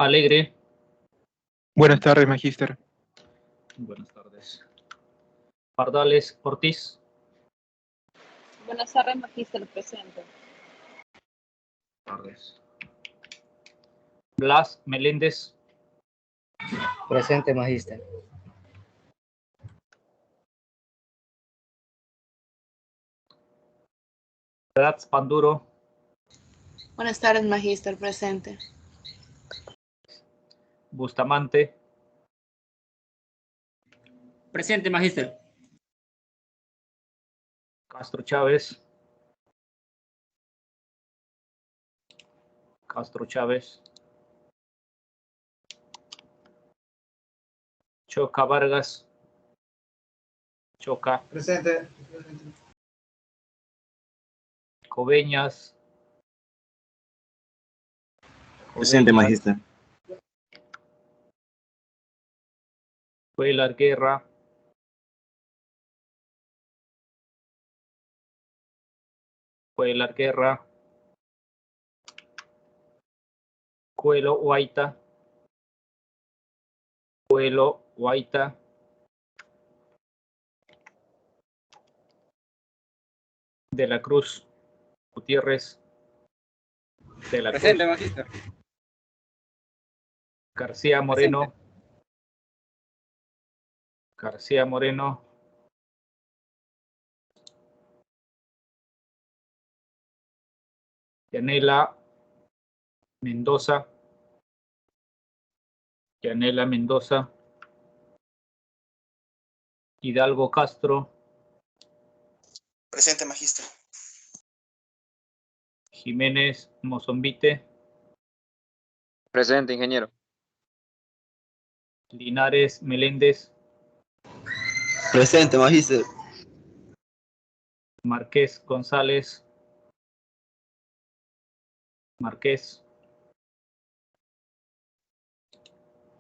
Alegre. Buenas tardes, magíster. Buenas tardes. Pardales Ortiz. Buenas tardes, magíster, presente. Buenas tardes. Blas Meléndez. Presente, magíster. Prats Panduro. Buenas tardes, magíster, presente. Bustamante. Presente, magíster. Castro Chávez. Castro Chávez. Choca Vargas. Choca. Presente. Coveñas. Presente, magíster. Cuellar Guerra. Cuellar Guerra. Cuelo Guaita. Cuelo Guaita. De la Cruz. Gutiérrez. De la Presente, Cruz. magíster. García Moreno. García Moreno. Yanela Mendoza. Yanela Mendoza. Hidalgo Castro. Presente, magíster. Jiménez Mozombite. Presente, ingeniero. Linares Meléndez. Presente, magíster. Márquez González. Márquez.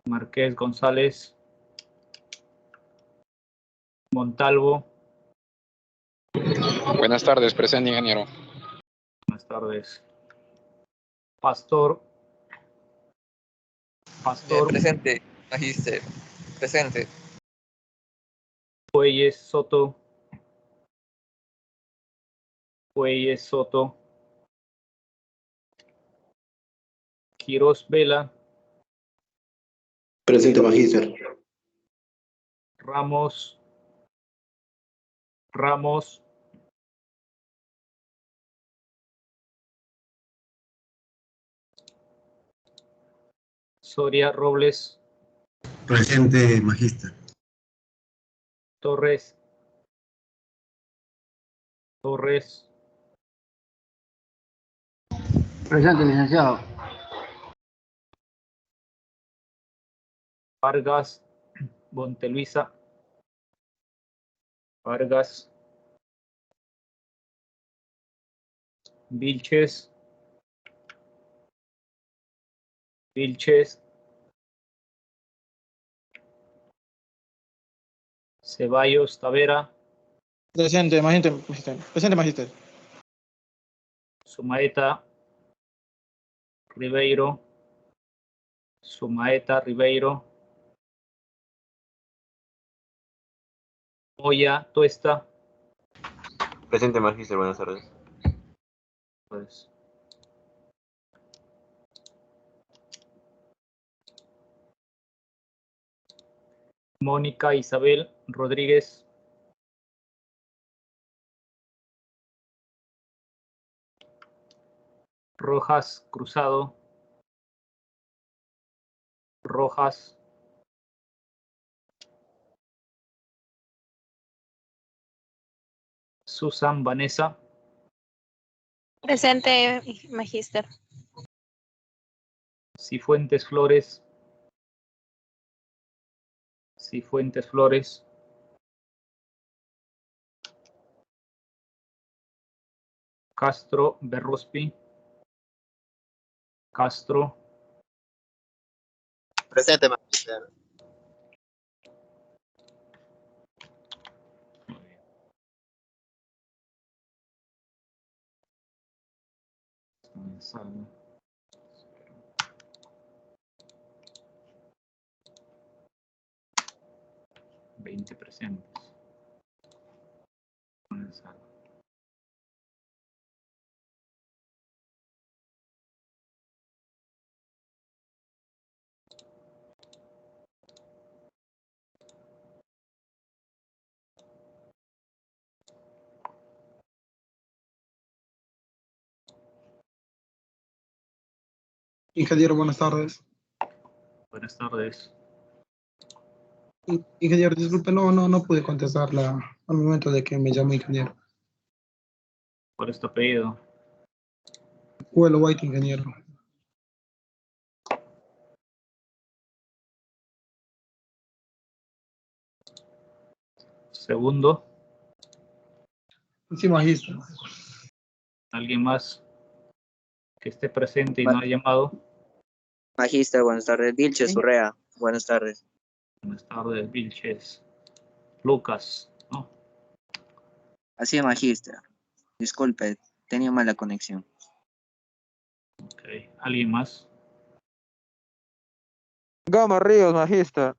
Márquez González. Montalvo. Buenas tardes, presente, ingeniero. Buenas tardes. Pastor. Presente, magíster. Presente. Pueyes Soto. Pueyes Soto. Quirós Vela. Presente, magíster. Ramos. Ramos. Soria Robles. Presente, magíster. Torres. Torres. Presente, licenciado. Vargas. Monteluisa. Vargas. Vilches. Vilches. Ceballos Tavera. Presente, magíster. Presente, magíster. Sumaeta Ribeiro. Sumaeta Ribeiro. Moya Tuesta. Presente, magíster. Buenas tardes. Pues. Mónica Isabel Rodríguez. Rojas Cruzado. Rojas. Susan Vanessa. Presente, magíster. Cifuentes Flores. Cifuentes Flores. Castro Berrospi. Castro. Presente, magíster. 20 presentes. Comenzar. Ingeniero, buenas tardes. Buenas tardes. Ingeniero, disculpe, no pude contestarla al momento de que me llamó ingeniero. ¿Cuál es tu apellido? Well, White, ingeniero. Segundo. Sí, magistro. ¿Alguien más que esté presente y no ha llamado? Magíster, buenas tardes. Vilches Urrea, buenas tardes. Buenas tardes, Vilches. Lucas, ¿no? Así es, Magíster. Disculpe, tenía mala conexión. Ok. ¿Alguien más? Gama Ríos, Magíster.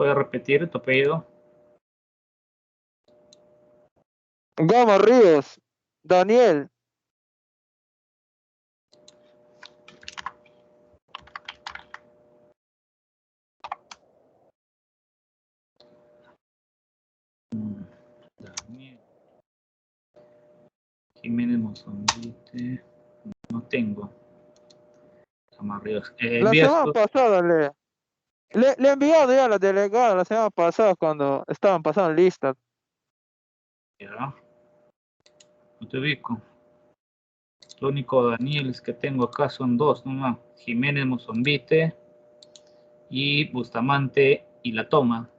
¿Puedes repetir tu apellido? Gama Ríos, Daniel. Daniel. Jiménez Mozambite. No tengo. Amarrios. La ¿Envías semana tú? pasada le he enviado ya a la delegada la semana pasada cuando estaban pasando listas. Ya. No te ubico. Lo único Danieles que tengo acá son dos nomás. Jiménez Mozambite y Bustamante y La Toma.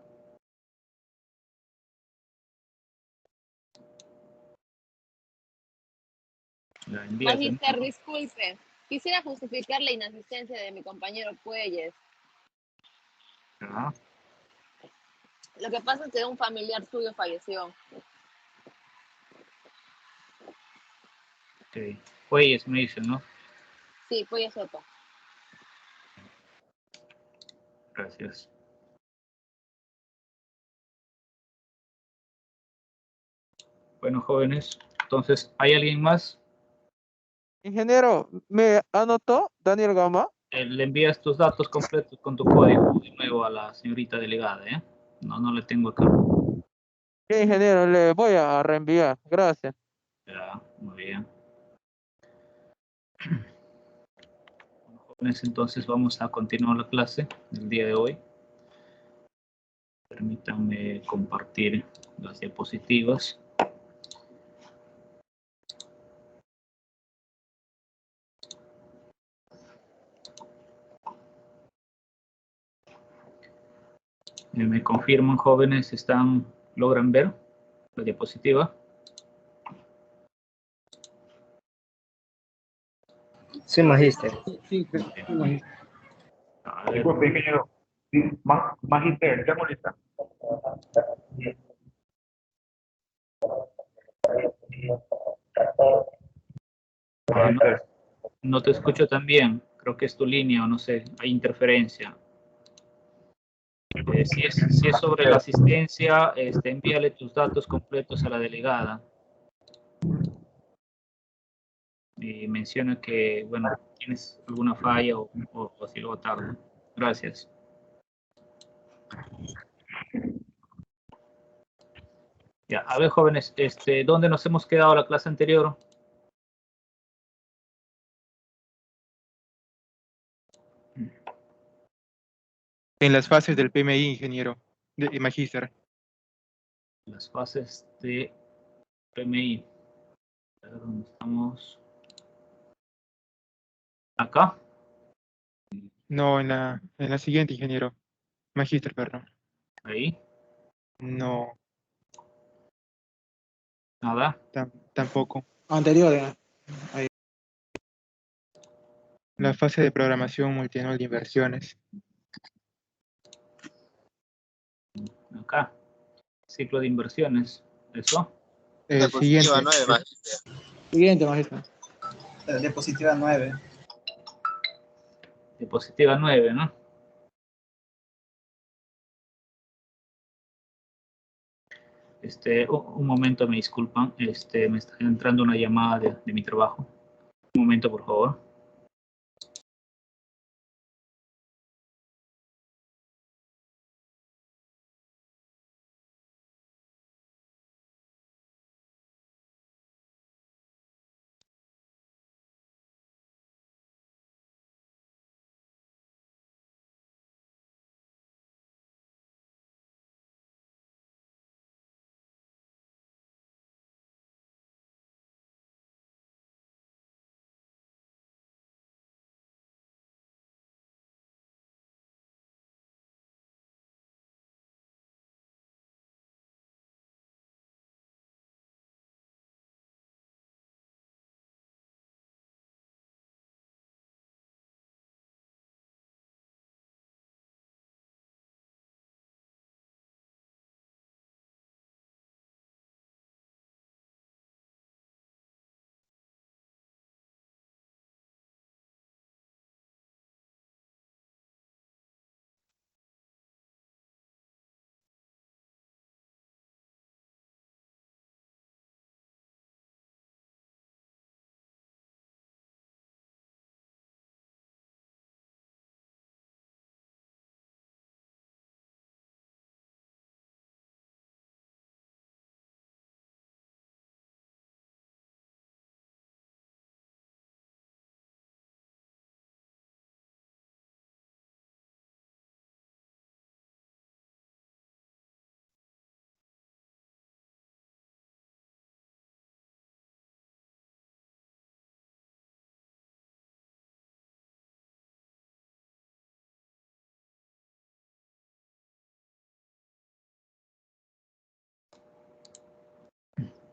La envías de Magíster, nuevo. disculpe. Quisiera justificar la inasistencia de mi compañero Puelles. Ya. Lo que pasa es que un familiar suyo falleció. Ok. Fueyes me dicen, ¿no? Sí, Puelles Soto. Gracias. Bueno, jóvenes, entonces, ¿hay alguien más? Ingeniero, ¿me anotó Daniel Gama? Le envías tus datos completos con tu código de nuevo a la señorita delegada, ¿eh? No le tengo acá. Sí, ingeniero, le voy a reenviar. Gracias. Ya, muy bien. Bueno, jóvenes, entonces vamos a continuar la clase del día de hoy. Permítanme compartir las diapositivas. ¿Me confirman, jóvenes, logran ver la diapositiva? Sí, magíster. Sí, magistro. A ver, Disculpe, ingeniero. Magíster, ya molesta. no te escucho tan bien. Creo que es tu línea o no sé, hay interferencia. Si es sobre la asistencia, envíale tus datos completos a la delegada. Y menciona que, bueno, tienes alguna falla o si algo tarde. Gracias. Ya, a ver, jóvenes, ¿dónde nos hemos quedado la clase anterior? En las fases del PMI, ingeniero. Magíster. Las fases de PMI. A ver, ¿dónde estamos? ¿Acá? No, en la siguiente, ingeniero. Magíster, perdón. Ahí. No, Nada. tampoco. Anterior. Ahí. La fase de programación multianual de inversiones. acá. Ciclo de inversiones. ¿Eso? Siguiente. 9, Magister. Siguiente, Magister. Diapositiva 9. Diapositiva 9, ¿no? Un momento, me disculpan. Me está entrando una llamada de mi trabajo. Un momento, por favor.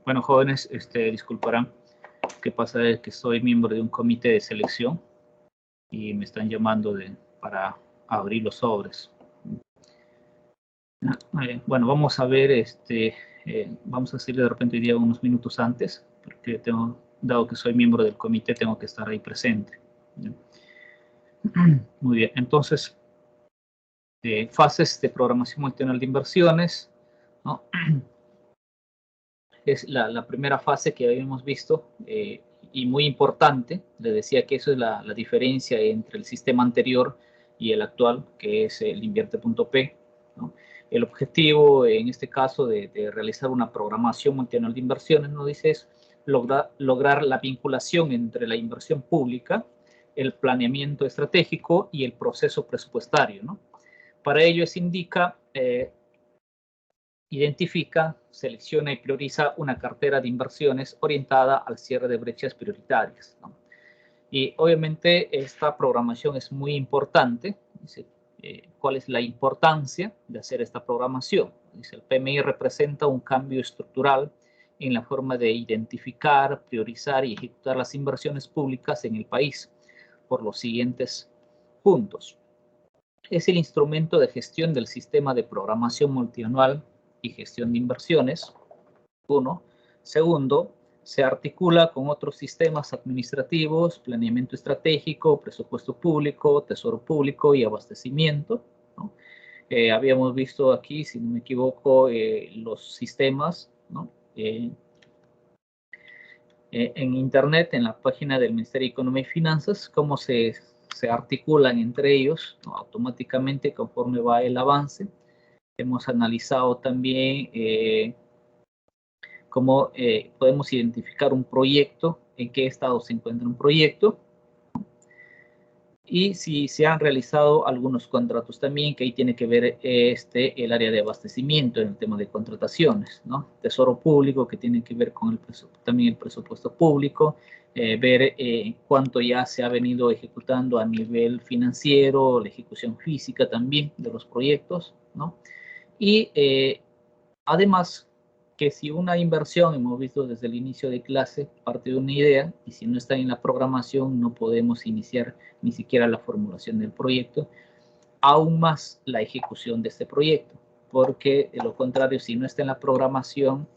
Bueno, jóvenes, disculparán. ¿Qué pasa? Es que soy miembro de un comité de selección y me están llamando para abrir los sobres. Bueno, vamos a ver, vamos a hacerle de repente hoy día unos minutos antes, porque dado que soy miembro del comité, tengo que estar ahí presente. Muy bien, entonces, fases de programación multinacional de inversiones, ¿no? Es la primera fase que habíamos visto y muy importante. Les decía que eso es la diferencia entre el sistema anterior y el actual, que es el invierte.p, ¿no? El objetivo, en este caso, de realizar una programación multinacional de inversiones, nos dice, es lograr la vinculación entre la inversión pública, el planeamiento estratégico y el proceso presupuestario, ¿no? Para ello se indica, identifica, selecciona y prioriza una cartera de inversiones orientada al cierre de brechas prioritarias, ¿no? Y obviamente esta programación es muy importante. Dice, ¿cuál es la importancia de hacer esta programación? Dice, el PMI representa un cambio estructural en la forma de identificar, priorizar y ejecutar las inversiones públicas en el país por los siguientes puntos. Es el instrumento de gestión del sistema de programación multianual y gestión de inversiones, 1. Segundo, se articula con otros sistemas administrativos, planeamiento estratégico, presupuesto público, tesoro público y abastecimiento, ¿no? Habíamos visto aquí, si no me equivoco, los sistemas, ¿no? En Internet, en la página del Ministerio de Economía y Finanzas, cómo se articulan entre ellos, ¿no? Automáticamente conforme va el avance. Hemos analizado también cómo podemos identificar un proyecto, en qué estado se encuentra un proyecto, y si se han realizado algunos contratos también, que ahí tiene que ver el área de abastecimiento en el tema de contrataciones, ¿no? Tesoro público, que tiene que ver con también el presupuesto público, ver cuánto ya se ha venido ejecutando a nivel financiero, la ejecución física también de los proyectos, ¿no? Y además, que si una inversión, hemos visto desde el inicio de clase, parte de una idea, y si no está en la programación, no podemos iniciar ni siquiera la formulación del proyecto, aún más la ejecución de este proyecto. porque de lo contrario, si no está en la programación,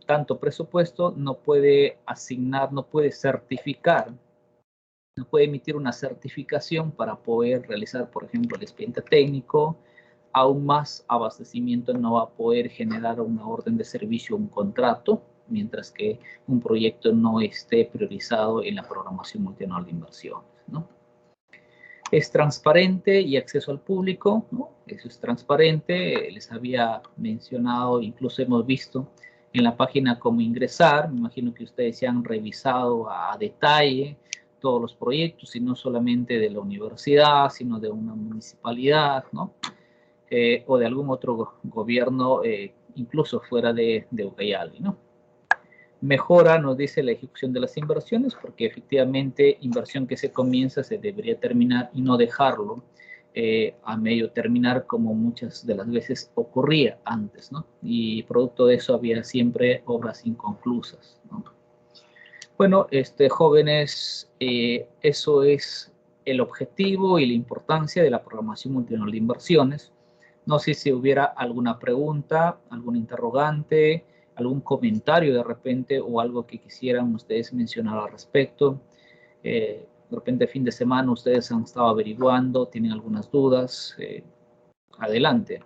tanto presupuesto no puede asignar, no puede certificar, no puede emitir una certificación para poder realizar, por ejemplo, el expediente técnico. Aún más abastecimiento no va a poder generar una orden de servicio, un contrato, mientras que un proyecto no esté priorizado en la programación multianual de inversiones, ¿no? Es transparente y acceso al público, ¿no? Eso es transparente, les había mencionado, incluso hemos visto en la página cómo ingresar. Me imagino que ustedes ya han revisado a detalle todos los proyectos, y no solamente de la universidad, sino de una municipalidad, ¿no? O de algún otro gobierno, incluso fuera de Ucayali, ¿no? Mejora, nos dice, la ejecución de las inversiones, porque efectivamente inversión que se comienza se debería terminar y no dejarlo a medio terminar, como muchas de las veces ocurría antes, ¿no? Y producto de eso había siempre obras inconclusas, ¿no? Bueno, jóvenes, eso es el objetivo y la importancia de la programación multianual de inversiones. No sé si hubiera alguna pregunta, algún interrogante, algún comentario de repente, o algo que quisieran ustedes mencionar al respecto. De repente, fin de semana, ustedes han estado averiguando, tienen algunas dudas. Adelante.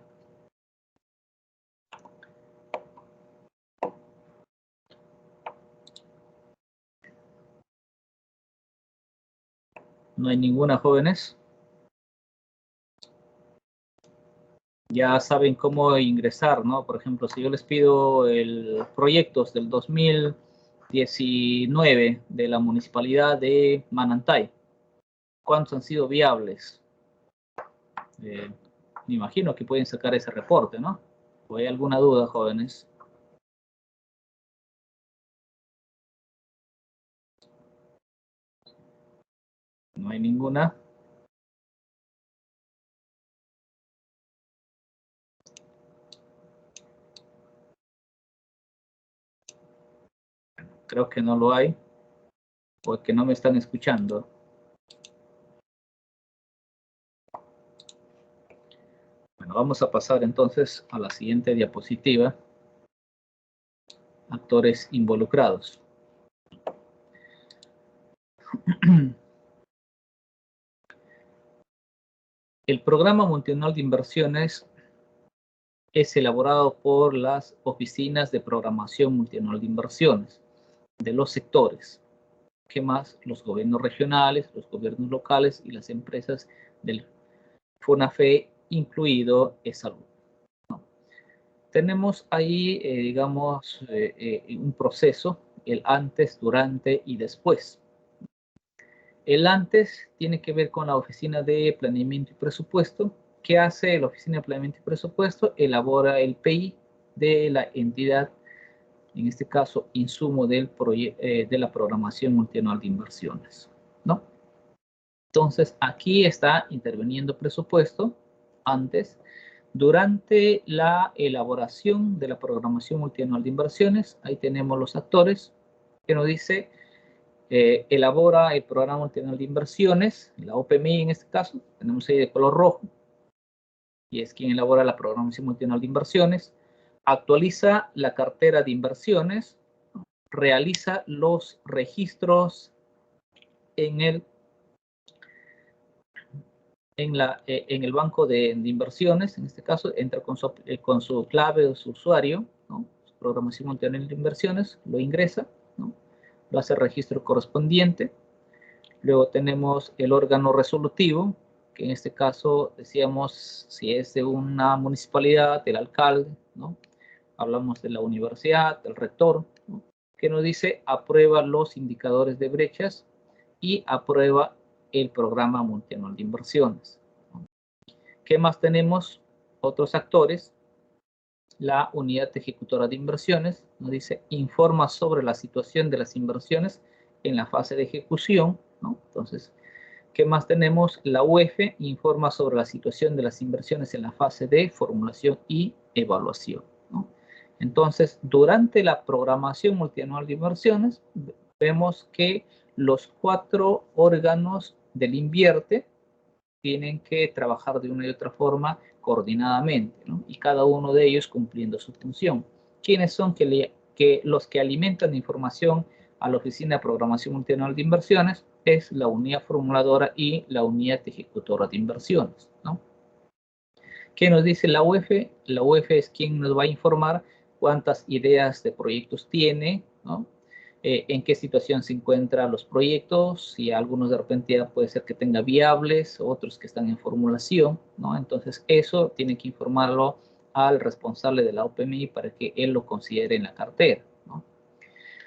¿No hay ninguna, jóvenes? Ya saben cómo ingresar, ¿no? Por ejemplo, si yo les pido proyectos del 2019 de la Municipalidad de Manantay, ¿cuántos han sido viables? Me imagino que pueden sacar ese reporte, ¿no? ¿O hay alguna duda, jóvenes? ¿No hay ninguna? Creo que no lo hay, porque no me están escuchando. Bueno, vamos a pasar entonces a la siguiente diapositiva. Actores involucrados. El programa multianual de inversiones es elaborado por las oficinas de programación multianual de inversiones de los sectores. ¿Qué más? Los gobiernos regionales, los gobiernos locales y las empresas del FONAFE, incluido ESALUD, ¿no? Tenemos ahí, digamos, un proceso, el antes, durante y después. El antes tiene que ver con la Oficina de Planeamiento y Presupuesto. ¿Qué hace la Oficina de Planeamiento y Presupuesto? Elabora el PI de la entidad, en este caso, insumo de la programación multianual de inversiones, ¿no? Entonces, aquí está interviniendo presupuesto antes. Durante la elaboración de la programación multianual de inversiones, ahí tenemos los actores, que nos dice, elabora el programa multianual de inversiones, la OPMI en este caso, tenemos ahí de color rojo, y es quien elabora la programación multianual de inversiones, actualiza la cartera de inversiones, realiza los registros en el banco de inversiones. En este caso entra con su clave o su usuario, ¿no? Su programación multianual de inversiones, lo ingresa, ¿no? Lo hace el registro correspondiente. Luego tenemos el órgano resolutivo, que en este caso decíamos, si es de una municipalidad, del alcalde, ¿no? Hablamos de la universidad, del rector, ¿no? Que nos dice, aprueba los indicadores de brechas y aprueba el programa multianual de inversiones. ¿Qué más tenemos? Otros actores. La unidad ejecutora de inversiones nos dice, informa sobre la situación de las inversiones en la fase de ejecución, ¿no? Entonces, ¿qué más tenemos? La UEF informa sobre la situación de las inversiones en la fase de formulación y evaluación, ¿no? Entonces, durante la programación multianual de inversiones, vemos que los 4 órganos del INVIERTE tienen que trabajar de una y otra forma coordinadamente, ¿no? Y cada uno de ellos cumpliendo su función. ¿Quiénes son los que alimentan información a la Oficina de Programación Multianual de Inversiones? Es la unidad formuladora y la unidad ejecutora de inversiones, ¿no? ¿Qué nos dice la UF? La UF es quien nos va a informar cuántas ideas de proyectos tiene, ¿no? En qué situación se encuentran los proyectos, si algunos de repente ya puede ser que tenga viables, otros que están en formulación, ¿no? Entonces eso tiene que informarlo al responsable de la OPMI para que él lo considere en la cartera, ¿no?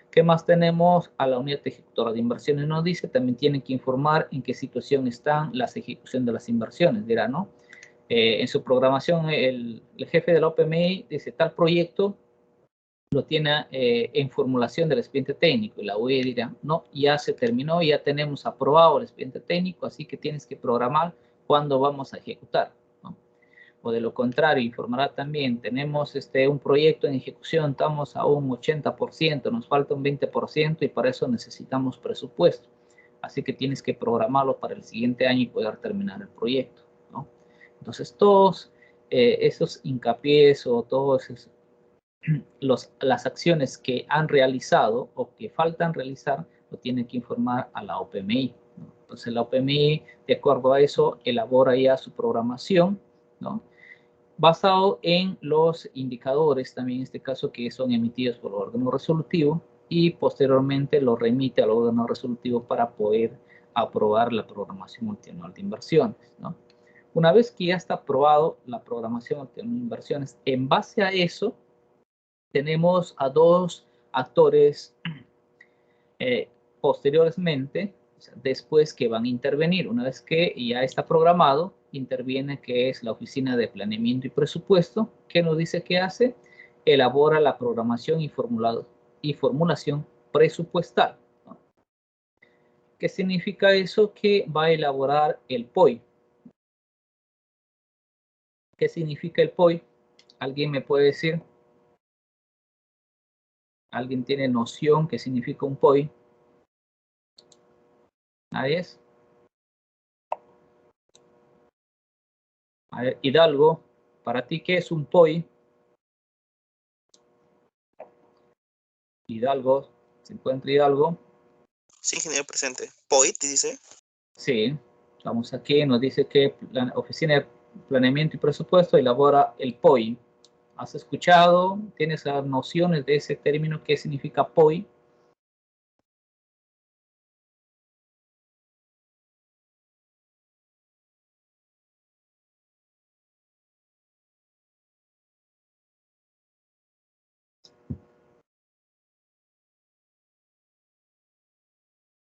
¿Qué más tenemos? A la unidad ejecutora de inversiones nos dice, también tienen que informar en qué situación están las ejecuciones de las inversiones, dirá, ¿no? En su programación, el jefe de la OPMI dice, tal proyecto lo tiene en formulación del expediente técnico, y la UE dirá, no, ya se terminó, ya tenemos aprobado el expediente técnico, así que tienes que programar cuándo vamos a ejecutar, ¿no? O de lo contrario, informará también, tenemos un proyecto en ejecución, estamos a un 80%, nos falta un 20% y para eso necesitamos presupuesto, así que tienes que programarlo para el siguiente año y poder terminar el proyecto, ¿no? Entonces todos esos hincapiés o todos esos las acciones que han realizado o que faltan realizar, lo tiene que informar a la OPMI, ¿no? Entonces la OPMI, de acuerdo a eso, elabora ya su programación, ¿no? Basado en los indicadores, también en este caso, que son emitidos por el órgano resolutivo, y posteriormente lo remite al órgano resolutivo para poder aprobar la programación multianual de inversiones, ¿no? Una vez que ya está aprobado la programación multianual de inversiones, en base a eso, tenemos a dos actores posteriormente, o sea, después que van a intervenir. Una vez que ya está programado, interviene que es la Oficina de Planeamiento y Presupuesto, que nos dice qué hace, elabora la programación y formulación presupuestal, ¿no? ¿Qué significa eso? Que va a elaborar el POI. ¿Qué significa el POI? ¿Alguien me puede decir? ¿Alguien tiene noción qué significa un POI? ¿Nadie es? A ver, Hidalgo, ¿para ti qué es un POI? Hidalgo, ¿se encuentra Hidalgo? Sí, ingeniero presente. ¿POI te dice? Sí, estamos aquí, nos dice que la Oficina de Planeamiento y Presupuesto elabora el POI. ¿Has escuchado? ¿Tienes nociones de ese término? ¿Qué significa POI?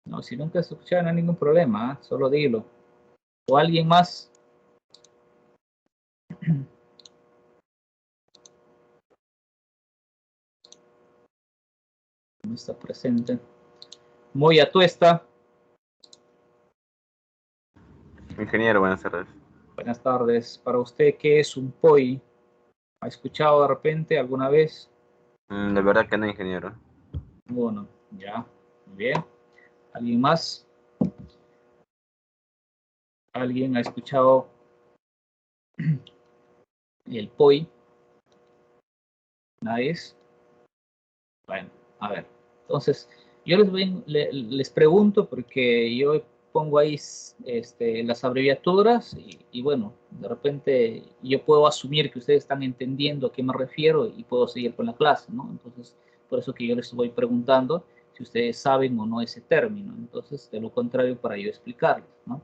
No, si nunca has escuchado, no hay ningún problema, ¿eh? Solo dilo. ¿O alguien más? No está presente. Muy atuesta. Ingeniero, buenas tardes. Buenas tardes. Para usted, ¿qué es un POI? ¿Ha escuchado de repente alguna vez? De verdad que no, ingeniero. Bueno, ya. Muy bien. ¿Alguien más? ¿Alguien ha escuchado el POI? ¿Nadie es? Bueno, a ver. Entonces, yo les pregunto porque yo pongo ahí las abreviaturas y bueno, de repente yo puedo asumir que ustedes están entendiendo a qué me refiero y puedo seguir con la clase, ¿no? Entonces, por eso que yo les voy preguntando si ustedes saben o no ese término. Entonces, de lo contrario, para yo explicarles, ¿no?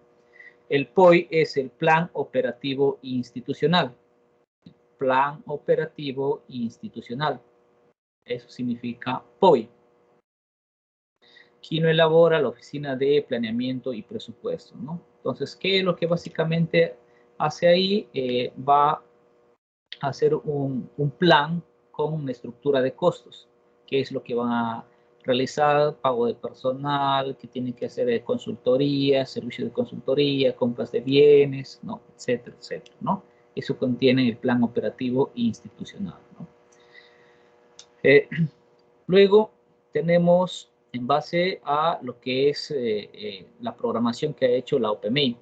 El POI es el Plan Operativo Institucional. Plan Operativo Institucional. Eso significa POI. ¿Quién lo elabora? La Oficina de Planeamiento y Presupuesto, ¿no? Entonces, ¿qué es lo que básicamente hace ahí? Va a hacer un plan con una estructura de costos, que es lo que van a realizar, pago de personal, que tienen que hacer consultoría, servicios de consultoría, compras de bienes, ¿no? Etcétera, etcétera, ¿no? Eso contiene el plan operativo institucional, ¿no? Luego tenemos, en base a lo que es la programación que ha hecho la OPMI,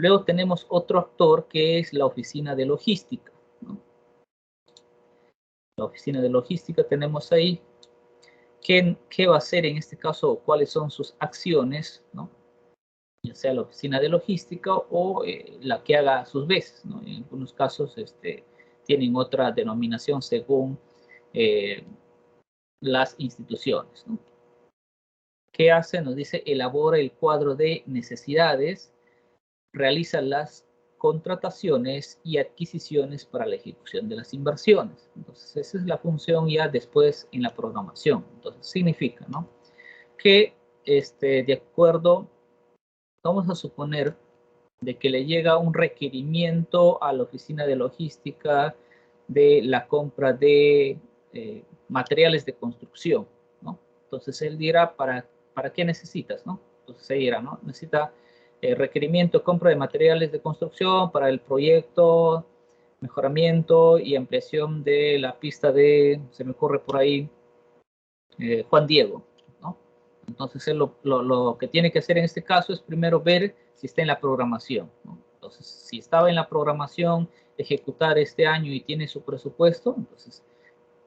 Luego tenemos otro actor que es la oficina de logística, ¿no? La oficina de logística tenemos ahí. ¿Qué va a hacer en este caso? ¿Cuáles son sus acciones, ¿no? Ya sea la oficina de logística o la que haga sus veces, ¿no? En algunos casos tienen otra denominación según las instituciones, ¿no? ¿Qué hace? Nos dice, elabora el cuadro de necesidades, realiza las contrataciones y adquisiciones para la ejecución de las inversiones. Entonces, esa es la función ya después en la programación. Entonces, significa, ¿no? Que de acuerdo, vamos a suponer de que le llega un requerimiento a la oficina de logística de la compra de materiales de construcción, ¿no? Entonces, él dirá, ¿para qué necesitas, no? Entonces, él dirá, ¿no? Necesita requerimiento, compra de materiales de construcción para el proyecto, mejoramiento y ampliación de la pista de, se me ocurre por ahí, Juan Diego, ¿no? Entonces, él lo que tiene que hacer en este caso es primero ver si está en la programación, ¿no? Entonces, si estaba en la programación, ejecutar este año y tiene su presupuesto, entonces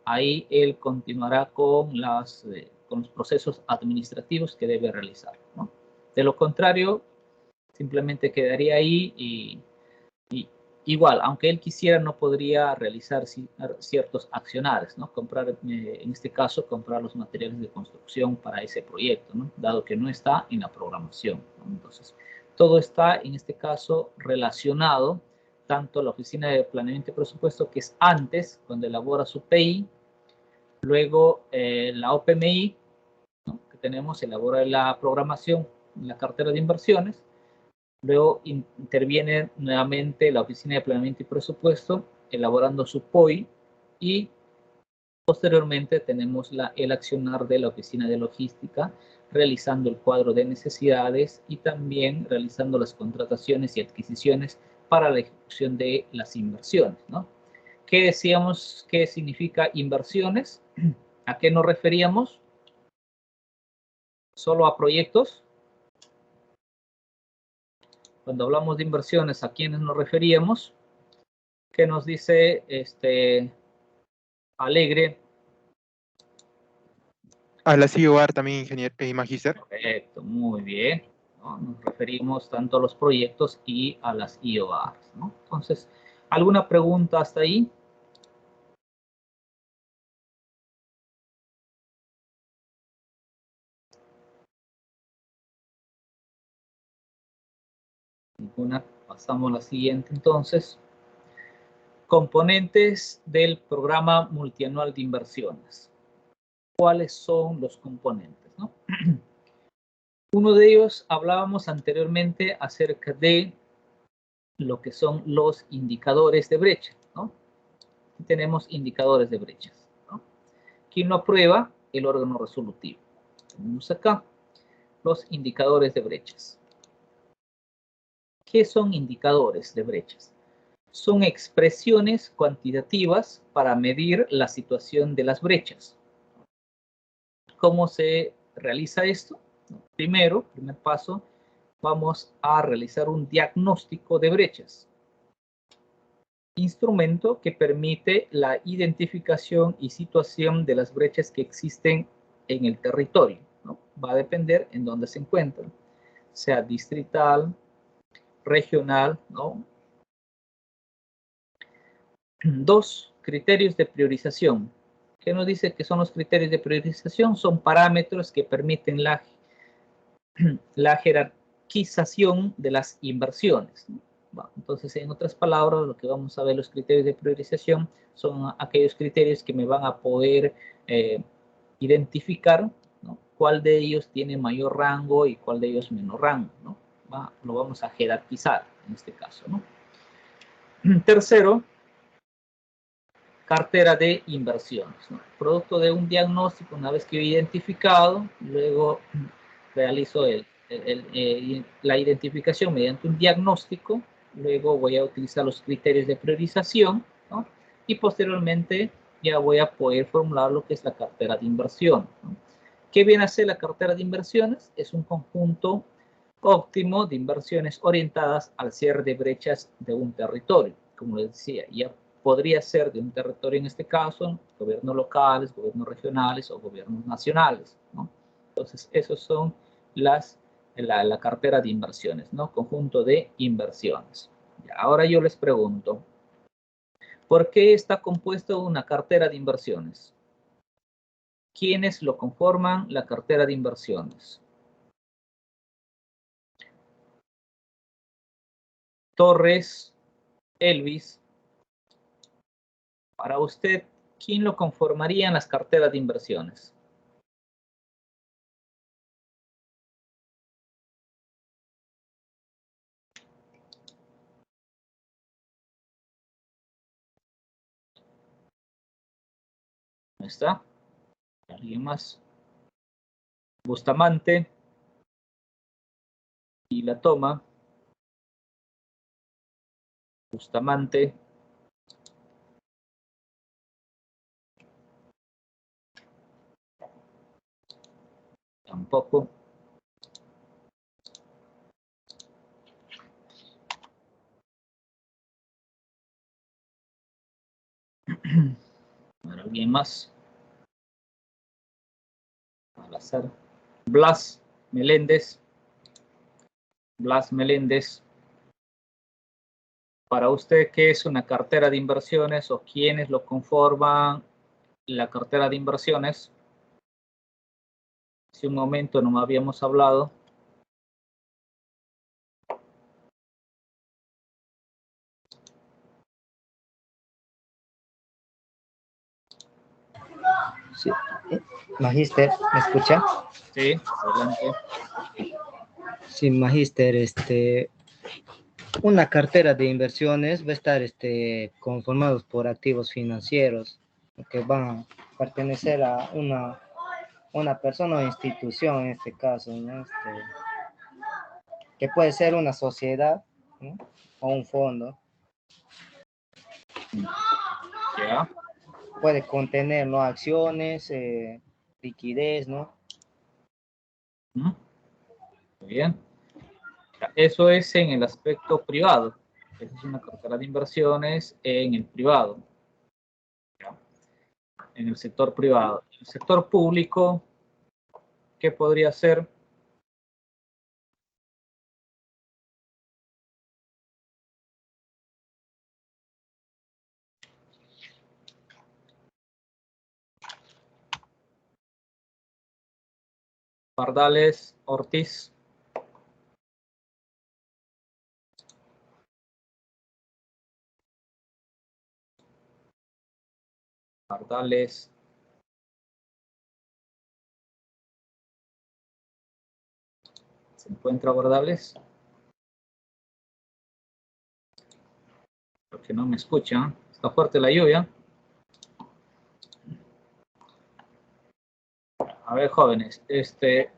ahí él continuará con los procesos administrativos que debe realizar, ¿no? De lo contrario, simplemente quedaría ahí y igual, aunque él quisiera, no podría realizar ciertos accionarios, ¿no? Comprar, en este caso, comprar los materiales de construcción para ese proyecto, ¿no? Dado que no está en la programación, ¿no? Entonces, todo está, en este caso, relacionado tanto a la Oficina de Planeamiento y Presupuesto, que es antes, cuando elabora su PI, luego la OPMI, ¿no? Que tenemos, elabora la programación, la cartera de inversiones. Luego interviene nuevamente la Oficina de Planeamiento y Presupuesto, elaborando su POI, y posteriormente tenemos el accionar de la Oficina de Logística, realizando el cuadro de necesidades y también realizando las contrataciones y adquisiciones para la ejecución de las inversiones, ¿no? ¿Qué decíamos que significa inversiones? ¿A qué nos referíamos? ¿Solo a proyectos? Cuando hablamos de inversiones, ¿a quiénes nos referíamos? ¿Qué nos dice Alegre? A la CIOAR también, ingeniero y magíster. Perfecto, muy bien, ¿no? Nos referimos tanto a los proyectos y a las IOAR, ¿no? Entonces, ¿alguna pregunta hasta ahí? Ninguna. Pasamos a la siguiente entonces. Componentes del programa multianual de inversiones. ¿Cuáles son los componentes, no? Uno de ellos, hablábamos anteriormente acerca de lo que son los indicadores de brecha, ¿no? Aquí tenemos indicadores de brechas, ¿no? ¿Quién lo aprueba? El órgano resolutivo. Tenemos acá los indicadores de brechas. ¿Qué son indicadores de brechas? Son expresiones cuantitativas para medir la situación de las brechas. ¿Cómo se realiza esto? Primer paso, vamos a realizar un diagnóstico de brechas. Instrumento que permite la identificación y situación de las brechas que existen en el territorio, ¿no? Va a depender en dónde se encuentran, sea distrital, regional, ¿no? 2, criterios de priorización. ¿Qué nos dice que son los criterios de priorización? Son parámetros que permiten la jerarquización de las inversiones, ¿no? Bueno, entonces, en otras palabras, lo que vamos a ver, los criterios de priorización son aquellos criterios que me van a poder identificar, ¿no? Cuál de ellos tiene mayor rango y cuál de ellos menor rango, ¿no? Lo vamos a jerarquizar en este caso, ¿no? Tercero, cartera de inversiones, ¿no? Producto de un diagnóstico, una vez que he identificado, luego realizo la identificación mediante un diagnóstico, luego voy a utilizar los criterios de priorización, ¿no? Y posteriormente ya voy a poder formular lo que es la cartera de inversión, ¿no? ¿Qué viene a ser la cartera de inversiones? Es un conjunto óptimo de inversiones orientadas al cierre de brechas de un territorio. Como les decía, ya podría ser de un territorio en este caso, gobiernos locales, gobiernos regionales o gobiernos nacionales, ¿no? Entonces, esos son la cartera de inversiones, ¿no? Conjunto de inversiones. Ahora yo les pregunto, ¿por qué está compuesta una cartera de inversiones? ¿Quiénes lo conforman la cartera de inversiones? Torres, Elvis, para usted, ¿quién lo conformaría en las carteras de inversiones? ¿No está? ¿Alguien más? Bustamante y la toma. Bustamante. Tampoco. ¿Alguien más? Al azar. Blas Meléndez. Blas Meléndez. Para usted, ¿qué es una cartera de inversiones o quiénes lo conforman la cartera de inversiones? Hace un momento no habíamos hablado. Sí. Magíster, ¿me escucha? Sí, adelante. Sí, Magíster, una cartera de inversiones va a estar conformados por activos financieros que van a pertenecer a una persona o institución en este caso, ¿no? Que puede ser una sociedad, ¿no? O un fondo. Ya. Puede contener, ¿no? Acciones, liquidez, ¿no? Muy bien. Eso es en el aspecto privado. Esa es una cartera de inversiones en el privado. ¿Ya? En el sector privado. En el sector público, ¿qué podría ser? Pardales, Ortiz. Pardales. ¿Se encuentra Pardales? Porque no me escuchan. Está fuerte la lluvia. A ver, jóvenes, Está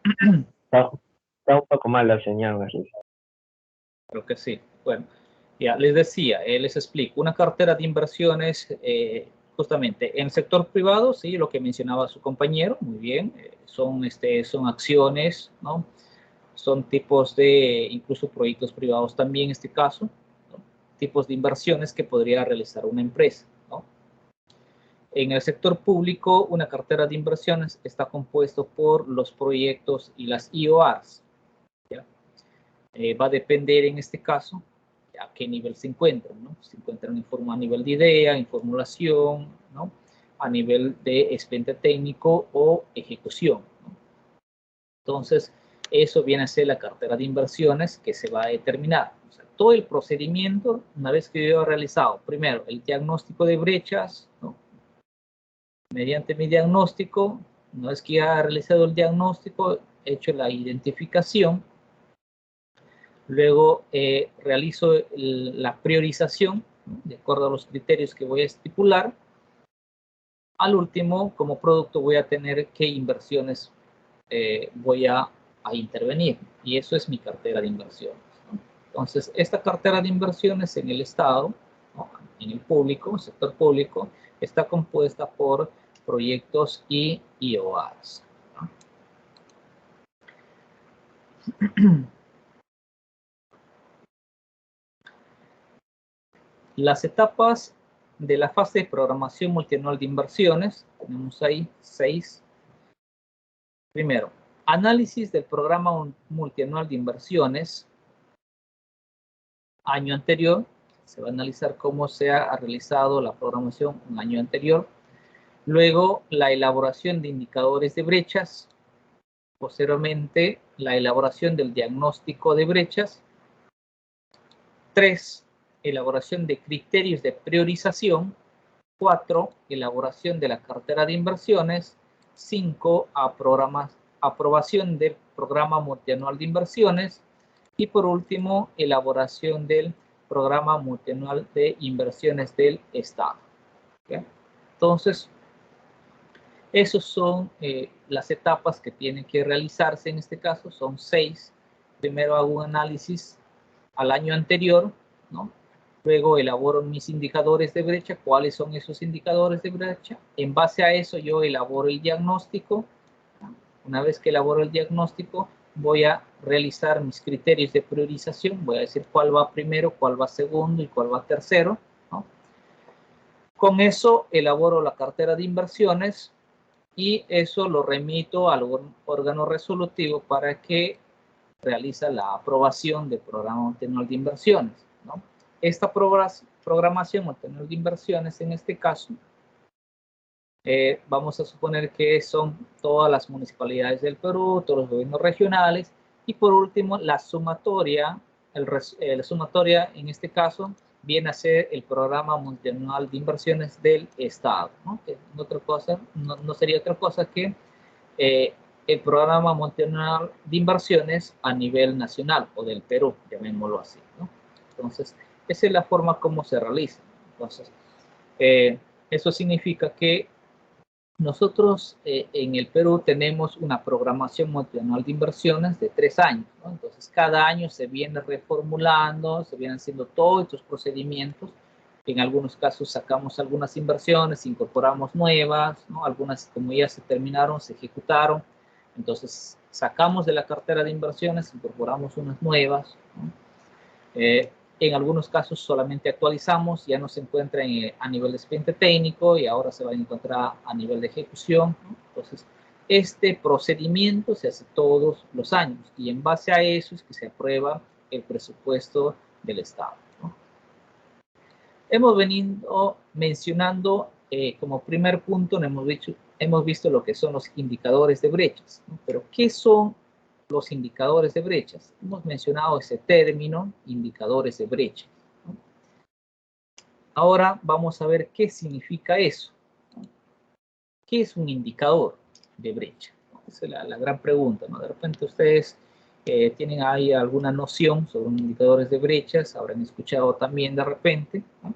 un poco mal la señal, ¿verdad? Creo que sí. Bueno, ya les decía, les explico. Una cartera de inversiones, justamente en el sector privado, sí, lo que mencionaba su compañero, muy bien, son acciones, ¿no? Son tipos de, incluso proyectos privados también en este caso, ¿no? Tipos de inversiones que podría realizar una empresa, ¿no? En el sector público, una cartera de inversiones está compuesto por los proyectos y las IORs. ¿Ya? Va a depender en este caso a qué nivel se encuentran, ¿no? Se encuentran a nivel de idea, en formulación, ¿no? A nivel de expediente técnico o ejecución, ¿no? Entonces, eso viene a ser la cartera de inversiones que se va a determinar. O sea, todo el procedimiento, una vez que yo he realizado, primero, el diagnóstico de brechas, ¿no? Mediante mi diagnóstico, una vez que ya he realizado el diagnóstico, he hecho la identificación, luego realizo la priorización, ¿no? De acuerdo a los criterios que voy a estipular. Al último, como producto, voy a tener qué inversiones voy a intervenir. Y eso es mi cartera de inversiones, ¿no? Entonces, esta cartera de inversiones en el Estado, ¿no? En el público, sector público, está compuesta por proyectos y IOAs, ¿no? Las etapas de la fase de programación multianual de inversiones, tenemos ahí 6. Primero, análisis del programa multianual de inversiones. Año anterior, se va a analizar cómo se ha realizado la programación un año anterior. Luego, la elaboración de indicadores de brechas. Posteriormente, la elaboración del diagnóstico de brechas. 3, elaboración de criterios de priorización. 4, elaboración de la cartera de inversiones. 5, aprobación del programa multianual de inversiones. Y por último, elaboración del programa multianual de inversiones del Estado. ¿Okay? Entonces, esas son las etapas que tienen que realizarse en este caso, son 6. Primero hago un análisis al año anterior, ¿no? Luego elaboro mis indicadores de brecha. ¿Cuáles son esos indicadores de brecha? En base a eso yo elaboro el diagnóstico. Una vez que elaboro el diagnóstico, voy a realizar mis criterios de priorización. Voy a decir cuál va primero, cuál va segundo y cuál va tercero, ¿no? Con eso elaboro la cartera de inversiones y eso lo remito al órgano resolutivo para que realice la aprobación del programa multianual de inversiones, ¿no? Esta programación multianual de inversiones, en este caso, vamos a suponer que son todas las municipalidades del Perú, todos los gobiernos regionales, y por último, la sumatoria, la sumatoria en este caso, viene a ser el programa multianual de inversiones del Estado, ¿no? Que no sería otra cosa que el programa multianual de inversiones a nivel nacional o del Perú, llamémoslo así, ¿no? Entonces, esa es la forma como se realiza. Entonces, eso significa que nosotros en el Perú tenemos una programación multianual de inversiones de 3 años, ¿no? Entonces, cada año se viene reformulando, se vienen haciendo todos estos procedimientos. En algunos casos sacamos algunas inversiones, incorporamos nuevas, ¿no? Algunas, como ya se terminaron, se ejecutaron. Entonces, sacamos de la cartera de inversiones, incorporamos unas nuevas, ¿no? En algunos casos solamente actualizamos, ya no se encuentra a nivel de expediente técnico y ahora se va a encontrar a nivel de ejecución, ¿no? Entonces, este procedimiento se hace todos los años y en base a eso es que se aprueba el presupuesto del Estado, ¿no? Hemos venido mencionando como primer punto, hemos visto lo que son los indicadores de brechas, ¿no? Pero ¿qué son los indicadores de brechas? Hemos mencionado ese término, indicadores de brechas, ¿no? Ahora vamos a ver qué significa eso, ¿no? ¿Qué es un indicador de brecha? Esa es la gran pregunta, ¿no? De repente ustedes tienen ahí alguna noción sobre indicadores de brechas, habrán escuchado también de repente, ¿no?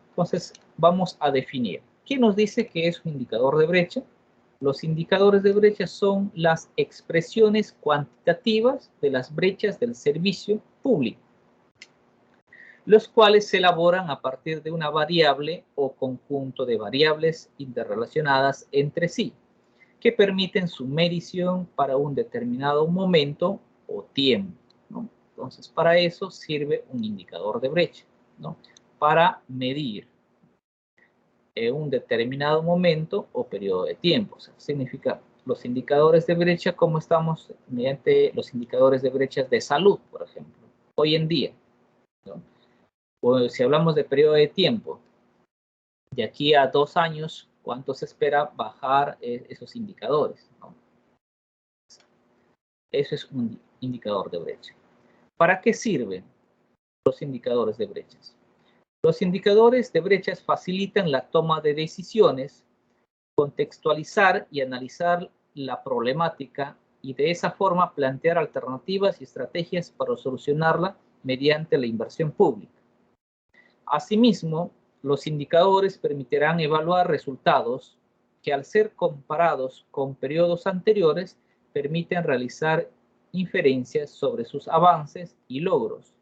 Entonces vamos a definir. ¿Qué nos dice que es un indicador de brecha? Los indicadores de brecha son las expresiones cuantitativas de las brechas del servicio público, los cuales se elaboran a partir de una variable o conjunto de variables interrelacionadas entre sí, que permiten su medición para un determinado momento o tiempo, ¿no? Entonces, para eso sirve un indicador de brecha, ¿no? Para medir un determinado momento o periodo de tiempo. O sea, significa los indicadores de brecha, como estamos mediante los indicadores de brechas de salud, por ejemplo, hoy en día, ¿no? O si hablamos de periodo de tiempo, de aquí a 2 años, ¿cuánto se espera bajar esos indicadores, ¿no? Eso es un indicador de brecha. ¿Para qué sirven los indicadores de brechas? Los indicadores de brechas facilitan la toma de decisiones, contextualizar y analizar la problemática y de esa forma plantear alternativas y estrategias para solucionarla mediante la inversión pública. Asimismo, los indicadores permitirán evaluar resultados que al ser comparados con periodos anteriores permiten realizar inferencias sobre sus avances y logros,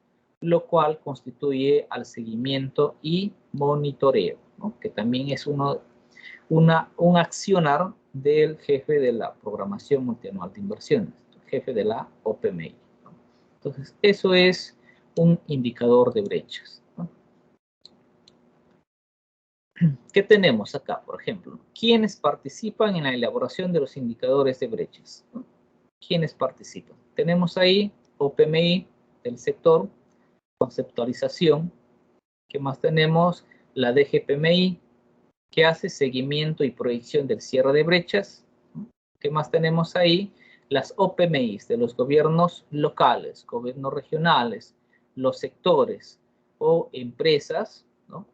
lo cual constituye al seguimiento y monitoreo, ¿no? Que también es un accionar del jefe de la programación multianual de inversiones, el jefe de la OPMI, ¿no? Entonces, eso es un indicador de brechas, ¿no? ¿qué tenemos acá, por ejemplo? ¿Quiénes participan en la elaboración de los indicadores de brechas? ¿No? ¿Quiénes participan? Tenemos ahí OPMI del sector, conceptualización. ¿Qué más tenemos? La DGPMI, que hace seguimiento y proyección del cierre de brechas. ¿Qué más tenemos ahí? Las OPMIs de los gobiernos locales, gobiernos regionales, los sectores o empresas, ¿no?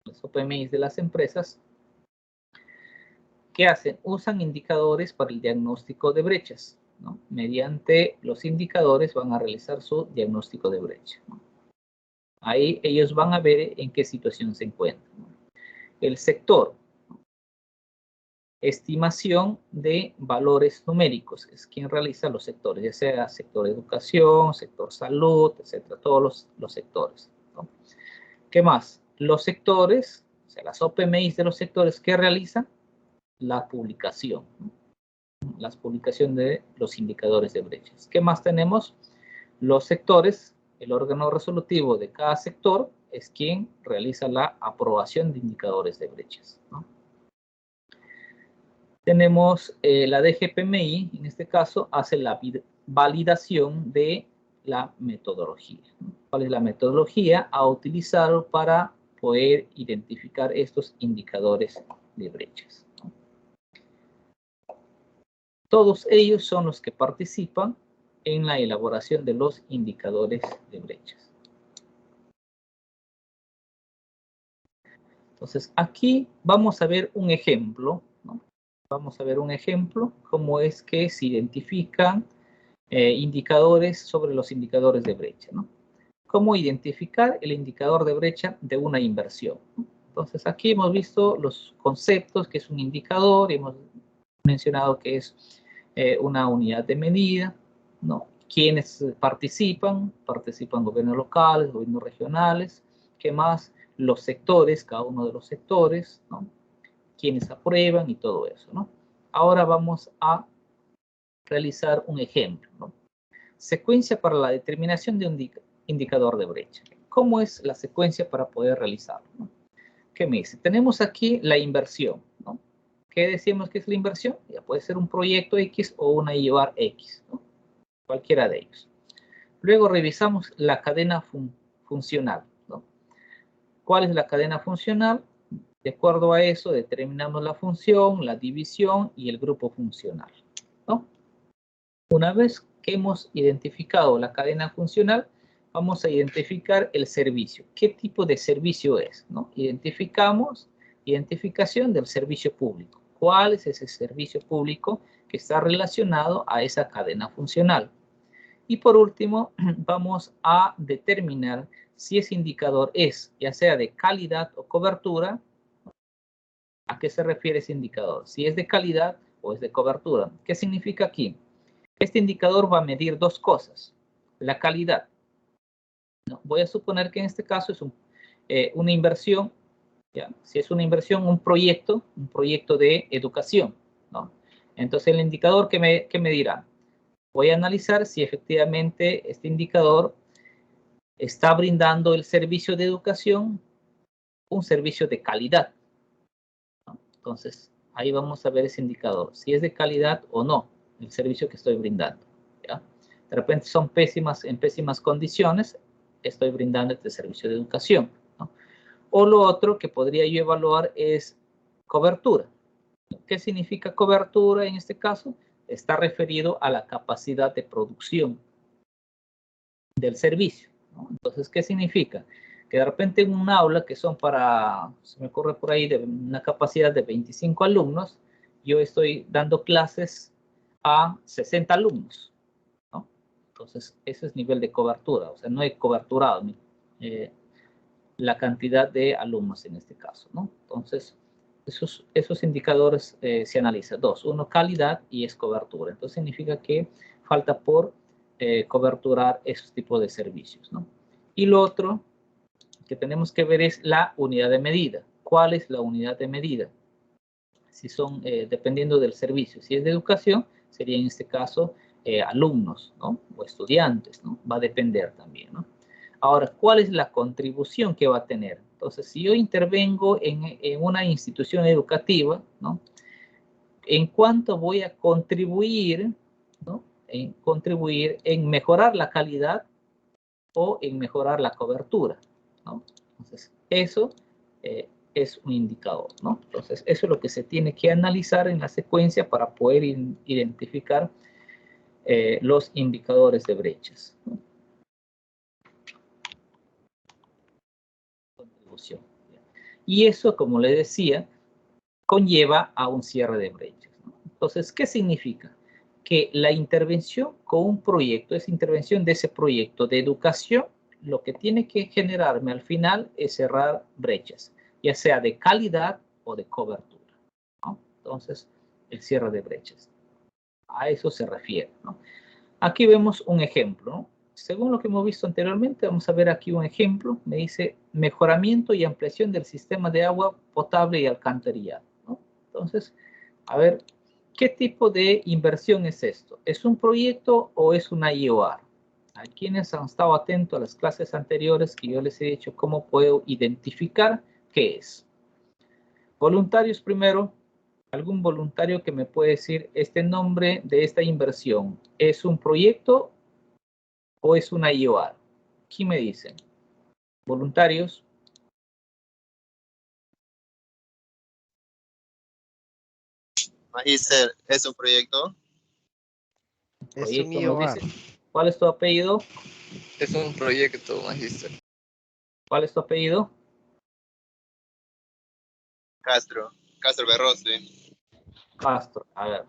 Las OPMIs de las empresas, ¿qué hacen? Usan indicadores para el diagnóstico de brechas, ¿no? Mediante los indicadores van a realizar su diagnóstico de brecha, ¿no? Ahí ellos van a ver en qué situación se encuentran, ¿no? El sector, ¿no? Estimación de valores numéricos, es quien realiza los sectores, ya sea sector educación, sector salud, etcétera, todos los sectores, ¿no? ¿Qué más? Los sectores, o sea, las OPMIs de los sectores, ¿qué realizan? La publicación, ¿no? Las publicaciones de los indicadores de brechas. ¿Qué más tenemos? Los sectores, el órgano resolutivo de cada sector es quien realiza la aprobación de indicadores de brechas, ¿no? Tenemos la DGPMI, en este caso, hace la validación de la metodología, ¿no? ¿Cuál es la metodología a utilizar para poder identificar estos indicadores de brechas, ¿no? Todos ellos son los que participan en la elaboración de los indicadores de brechas. Entonces, aquí vamos a ver un ejemplo, ¿no? Vamos a ver un ejemplo, cómo es que se identifican indicadores sobre los indicadores de brecha, ¿no? Cómo identificar el indicador de brecha de una inversión, ¿no? Entonces, aquí hemos visto los conceptos, que es un indicador, y hemos mencionado que es una unidad de medida, ¿no? ¿Quiénes participan? Participan gobiernos locales, gobiernos regionales. ¿Qué más? Los sectores, cada uno de los sectores, ¿no? Quienes aprueban y todo eso, ¿no? Ahora vamos a realizar un ejemplo, ¿no? Secuencia para la determinación de un indicador de brecha. ¿Cómo es la secuencia para poder realizarlo, ¿no? ¿Qué me dice? Tenemos aquí la inversión, ¿no? ¿Qué decimos que es la inversión? Ya puede ser un proyecto X o una IOR X, ¿no? Cualquiera de ellos. Luego revisamos la cadena funcional, ¿no? ¿Cuál es la cadena funcional? De acuerdo a eso, determinamos la función, la división y el grupo funcional, ¿no? Una vez que hemos identificado la cadena funcional, vamos a identificar el servicio. ¿Qué tipo de servicio es, ¿no? Identificación del servicio público. ¿Cuál es ese servicio público que está relacionado a esa cadena funcional? Y por último, vamos a determinar si ese indicador es, ya sea de calidad o cobertura. ¿A qué se refiere ese indicador? Si es de calidad o es de cobertura. ¿Qué significa aquí? Este indicador va a medir dos cosas. La calidad, ¿no? Voy a suponer que en este caso es una inversión, ¿ya? Si es una inversión, un proyecto de educación, ¿no? Entonces el indicador, ¿qué me dirá? Voy a analizar si efectivamente este indicador está brindando el servicio de educación, un servicio de calidad, ¿no? Entonces, ahí vamos a ver ese indicador, si es de calidad o no el servicio que estoy brindando, ¿ya? De repente son en pésimas condiciones, estoy brindando este servicio de educación, ¿no? O lo otro que podría yo evaluar es cobertura. ¿Qué significa cobertura en este caso? Está referido a la capacidad de producción del servicio, ¿no? Entonces, ¿qué significa? Que de repente en un aula que son se me ocurre por ahí, de una capacidad de 25 alumnos, yo estoy dando clases a 60 alumnos, ¿no? Entonces, ese es nivel de cobertura, o sea, no he coberturado la cantidad de alumnos en este caso, ¿no? Entonces, esos indicadores se analizan. Dos, uno calidad y es cobertura. Entonces significa que falta por coberturar esos tipos de servicios, ¿no? Y lo otro que tenemos que ver es la unidad de medida. ¿Cuál es la unidad de medida? Si son, dependiendo del servicio, si es de educación, sería en este caso alumnos, ¿no? O estudiantes, ¿no? Va a depender también, ¿no? Ahora, ¿cuál es la contribución que va a tener? Entonces, si yo intervengo en una institución educativa, ¿no? ¿En cuánto voy a contribuir, ¿no? Contribuir en mejorar la calidad o en mejorar la cobertura, ¿no? Entonces, eso es un indicador, ¿no? Entonces, eso es lo que se tiene que analizar en la secuencia para poder identificar los indicadores de brechas, ¿no? Contribución. Y eso, como les decía, conlleva a un cierre de brechas, ¿no? Entonces, ¿qué significa? Que la intervención con un proyecto, esa intervención de ese proyecto de educación, lo que tiene que generarme al final es cerrar brechas, ya sea de calidad o de cobertura, ¿no? Entonces, el cierre de brechas. A eso se refiere, ¿no? Aquí vemos un ejemplo, ¿no? Según lo que hemos visto anteriormente, vamos a ver aquí un ejemplo. Me dice mejoramiento y ampliación del sistema de agua potable y alcantarillado, ¿no? Entonces, a ver, ¿qué tipo de inversión es esto? ¿Es un proyecto o es una IOR? A quienes han estado atentos a las clases anteriores que yo les he dicho cómo puedo identificar qué es. Voluntarios primero. ¿Algún voluntario que me puede decir este nombre de esta inversión? ¿Es un proyecto o es una IOR? ¿Qué me dicen? Voluntarios. Magíster, ¿es un proyecto? Proyecto, nos dice. ¿Cuál es tu apellido? Es un proyecto, Magíster. ¿Cuál es tu apellido? Castro Berroce. Castro. A ver.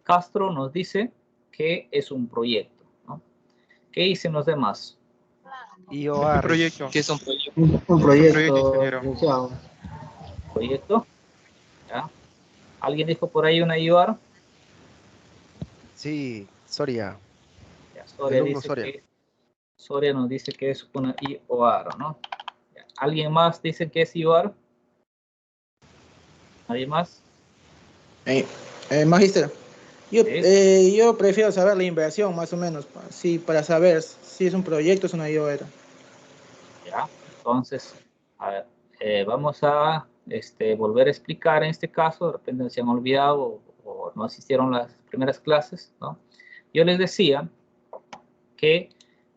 Castro nos dice que es un proyecto, ¿no? ¿Qué dicen los demás? IOR. Proyecto. ¿Qué es un proyecto? Un proyecto. ¿Proyecto? ¿Ya? ¿Alguien dijo por ahí una IOR? Sí, Soria. Ya, Soria dice Soria. que Soria nos dice que es una IOR, ¿no? Ya. ¿Alguien más dice que es IOR? ¿Nadie más? Magíster, ¿Sí? yo prefiero saber la inversión más o menos, sí, para saber si es un proyecto o es una IOR. Ya, entonces, a ver, vamos a volver a explicar en este caso, de repente se han olvidado o no asistieron las primeras clases, ¿no? Yo les decía que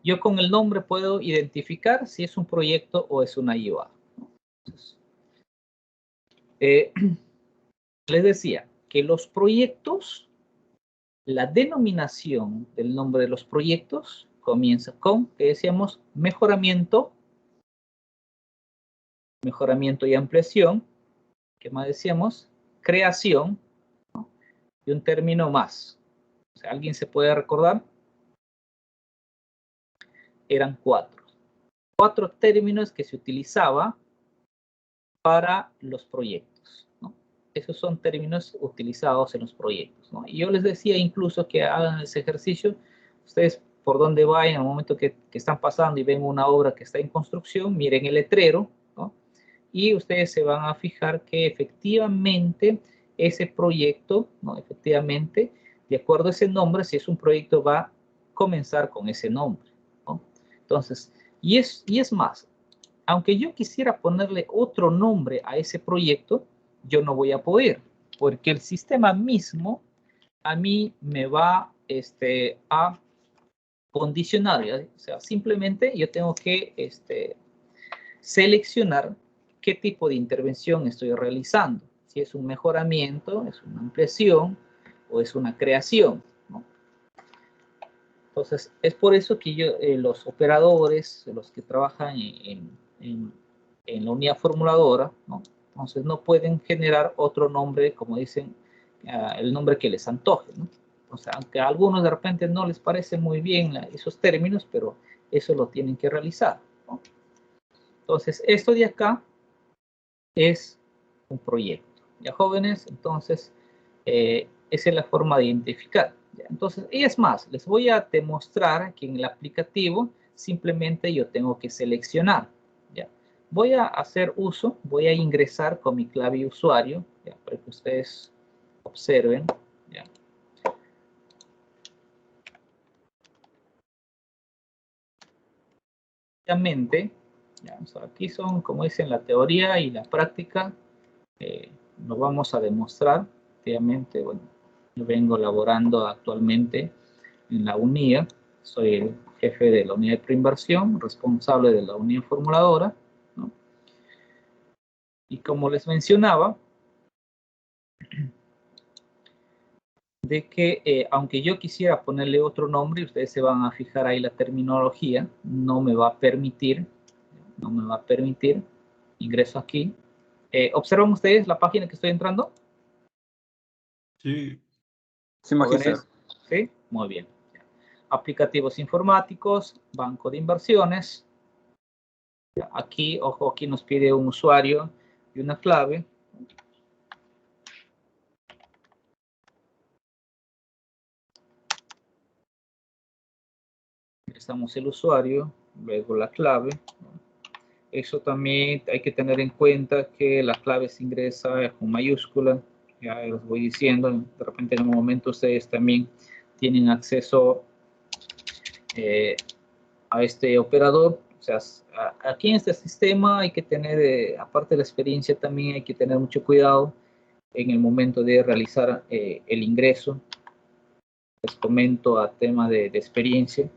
yo con el nombre puedo identificar si es un proyecto o es una IOA. Entonces, les decía que los proyectos, la denominación del nombre de los proyectos comienza con, que decíamos, mejoramiento y ampliación. ¿Qué más decíamos? Creación, ¿no? Y un término más. O sea, ¿alguien se puede recordar? Eran cuatro términos que se utilizaba para los proyectos, ¿no? Esos son términos utilizados en los proyectos, ¿no? Y yo les decía incluso que hagan ese ejercicio, ustedes por donde vayan, en el momento que están pasando y ven una obra que está en construcción, miren el letrero, ¿no? Y ustedes se van a fijar que efectivamente ese proyecto, ¿no? Efectivamente, de acuerdo a ese nombre, si es un proyecto va a comenzar con ese nombre, ¿no? Entonces, y es más, aunque yo quisiera ponerle otro nombre a ese proyecto, yo no voy a poder, porque el sistema mismo a mí me va a condicionar, ¿ya? O sea, simplemente yo tengo que seleccionar qué tipo de intervención estoy realizando, si es un mejoramiento, es una ampliación o es una creación, ¿no? Entonces, es por eso que los operadores, los que trabajan en la unidad formuladora, ¿no? Entonces no pueden generar otro nombre, como dicen, el nombre que les antoje, ¿no? O sea, aunque a algunos de repente no les parece muy bien esos términos, pero eso lo tienen que realizar, ¿no? Entonces, esto de acá es un proyecto. Ya, jóvenes, entonces, esa es la forma de identificar. ¿Ya? Entonces, y es más, les voy a demostrar que en el aplicativo simplemente yo tengo que seleccionar. ¿Ya? Voy a hacer uso, voy a ingresar con mi clave de usuario, ¿ya? Para que ustedes observen. ¿Ya? Obviamente, Ya, o sea, aquí son, como dicen, la teoría y la práctica. Lo vamos a demostrar. Obviamente, bueno, yo vengo laborando actualmente en la UNIA. Soy el jefe de la unidad de preinversión, responsable de la unidad formuladora, ¿no? Y como les mencionaba, de que aunque yo quisiera ponerle otro nombre, ustedes se van a fijar ahí la terminología, no me va a permitir, ingreso aquí. ¿Observan ustedes la página que estoy entrando? Sí. Sí, magíster. ¿Sí? Muy bien. Aplicativos informáticos, banco de inversiones. Aquí, ojo, aquí nos pide un usuario y una clave. Ingresamos el usuario, luego la clave. Eso también hay que tener en cuenta que la clave se ingresa con mayúscula. Ya les voy diciendo, de repente en un momento ustedes también tienen acceso a este operador. O sea, aquí en este sistema hay que tener, aparte de la experiencia, también hay que tener mucho cuidado en el momento de realizar el ingreso. Les comento a tema de experiencia.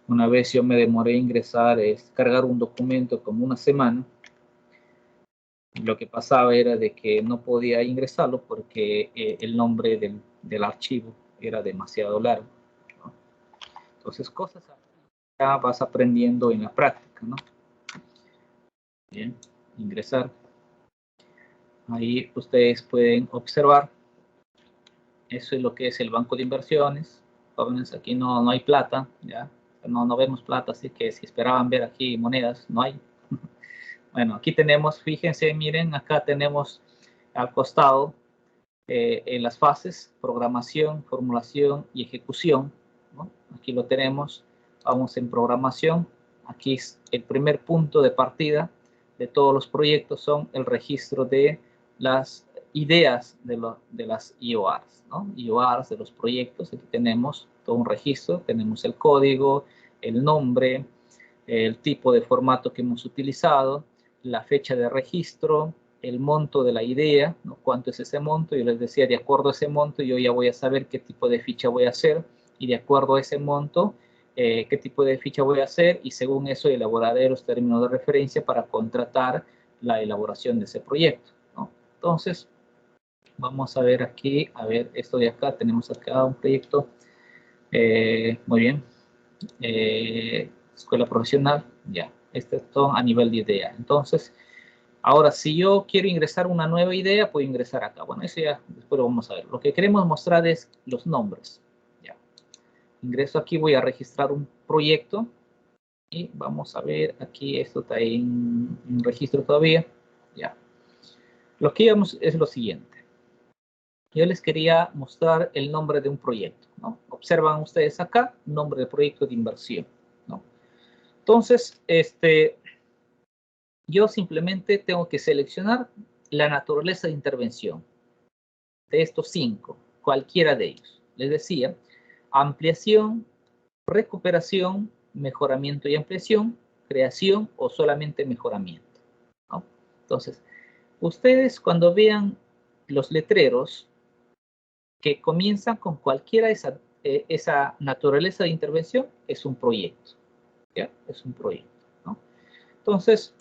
Una vez yo me demoré a ingresar, cargar un documento como una semana. Lo que pasaba era de que no podía ingresarlo porque el nombre del archivo era demasiado largo, ¿no? Entonces, cosas ya vas aprendiendo en la práctica, ¿no? Bien, ingresar. Ahí ustedes pueden observar. Eso es lo que es el banco de inversiones. Jóvenes, aquí no hay plata, ¿ya? No vemos plata, así que si esperaban ver aquí monedas, no hay. Bueno, aquí tenemos, fíjense, miren, acá tenemos al costado en las fases, programación, formulación y ejecución, ¿no? Aquí lo tenemos, vamos en programación. Aquí es el primer punto de partida de todos los proyectos, son el registro de las ideas de las IORs, ¿no? IORs de los proyectos. Aquí tenemos todo un registro, tenemos el código, el nombre, el tipo de formato que hemos utilizado, la fecha de registro, el monto de la idea, ¿no? ¿Cuánto es ese monto? Yo les decía, de acuerdo a ese monto, yo ya voy a saber qué tipo de ficha voy a hacer, y de acuerdo a ese monto, qué tipo de ficha voy a hacer, y según eso elaboraré los términos de referencia para contratar la elaboración de ese proyecto, ¿no? Entonces, vamos a ver aquí, a ver, esto de acá, tenemos acá un proyecto, muy bien, escuela profesional, ya, este es todo a nivel de idea. Entonces, ahora, si yo quiero ingresar una nueva idea, puedo ingresar acá. Bueno, eso ya después lo vamos a ver. Lo que queremos mostrar es los nombres. Ya. Ingreso aquí, voy a registrar un proyecto. Y vamos a ver, aquí esto está en registro todavía. Ya. Lo que íbamos es lo siguiente. Yo les quería mostrar el nombre de un proyecto, ¿no? Observan ustedes acá, nombre del proyecto de inversión, ¿no? Entonces, yo simplemente tengo que seleccionar la naturaleza de intervención de estos 5, cualquiera de ellos. Les decía, ampliación, recuperación, mejoramiento y ampliación, creación o solamente mejoramiento, ¿no? Entonces, ustedes cuando vean los letreros que comienzan con cualquiera de esa naturaleza de intervención, es un proyecto, ¿ya? Es un proyecto, ¿no? Entonces,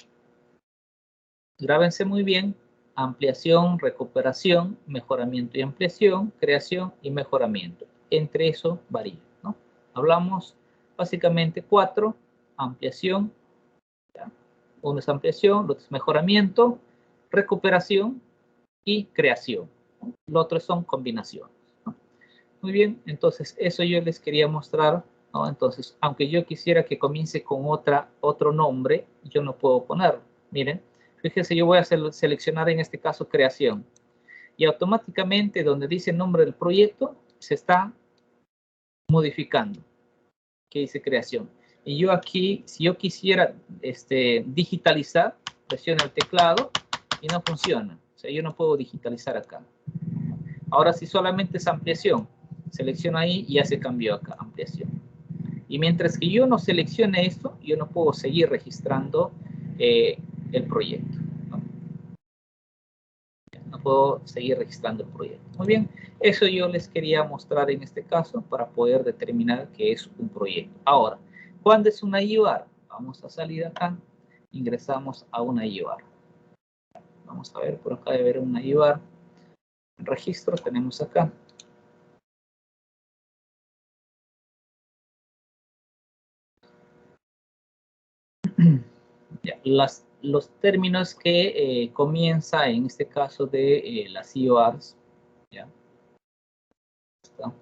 grábense muy bien, ampliación, recuperación, mejoramiento y ampliación, creación y mejoramiento. Entre eso varía, ¿no? Hablamos básicamente 4, ampliación, ¿ya? Uno es ampliación, otro es mejoramiento, recuperación y creación, ¿no? Lo otro son combinaciones, ¿no? Muy bien, entonces eso yo les quería mostrar, ¿no? Entonces, aunque yo quisiera que comience con otro nombre, yo no puedo ponerlo. Miren. Fíjense, yo voy a seleccionar en este caso creación. Y automáticamente donde dice el nombre del proyecto, se está modificando. Que dice creación. Y yo aquí, si yo quisiera digitalizar, presiono el teclado y no funciona. O sea, yo no puedo digitalizar acá. Ahora si solamente es ampliación, selecciono ahí y ya se cambió acá, ampliación. Y mientras que yo no seleccione esto, yo no puedo seguir registrando el proyecto. No puedo seguir registrando el proyecto. Muy bien, eso yo les quería mostrar en este caso para poder determinar que es un proyecto. Ahora, ¿cuándo es una IUR? Vamos a salir acá, ingresamos a una IUR. Vamos a ver, por acá debe haber una IUR. Registro tenemos acá. Ya, los términos que comienza en este caso de las IORs, ¿ya? ¿Está?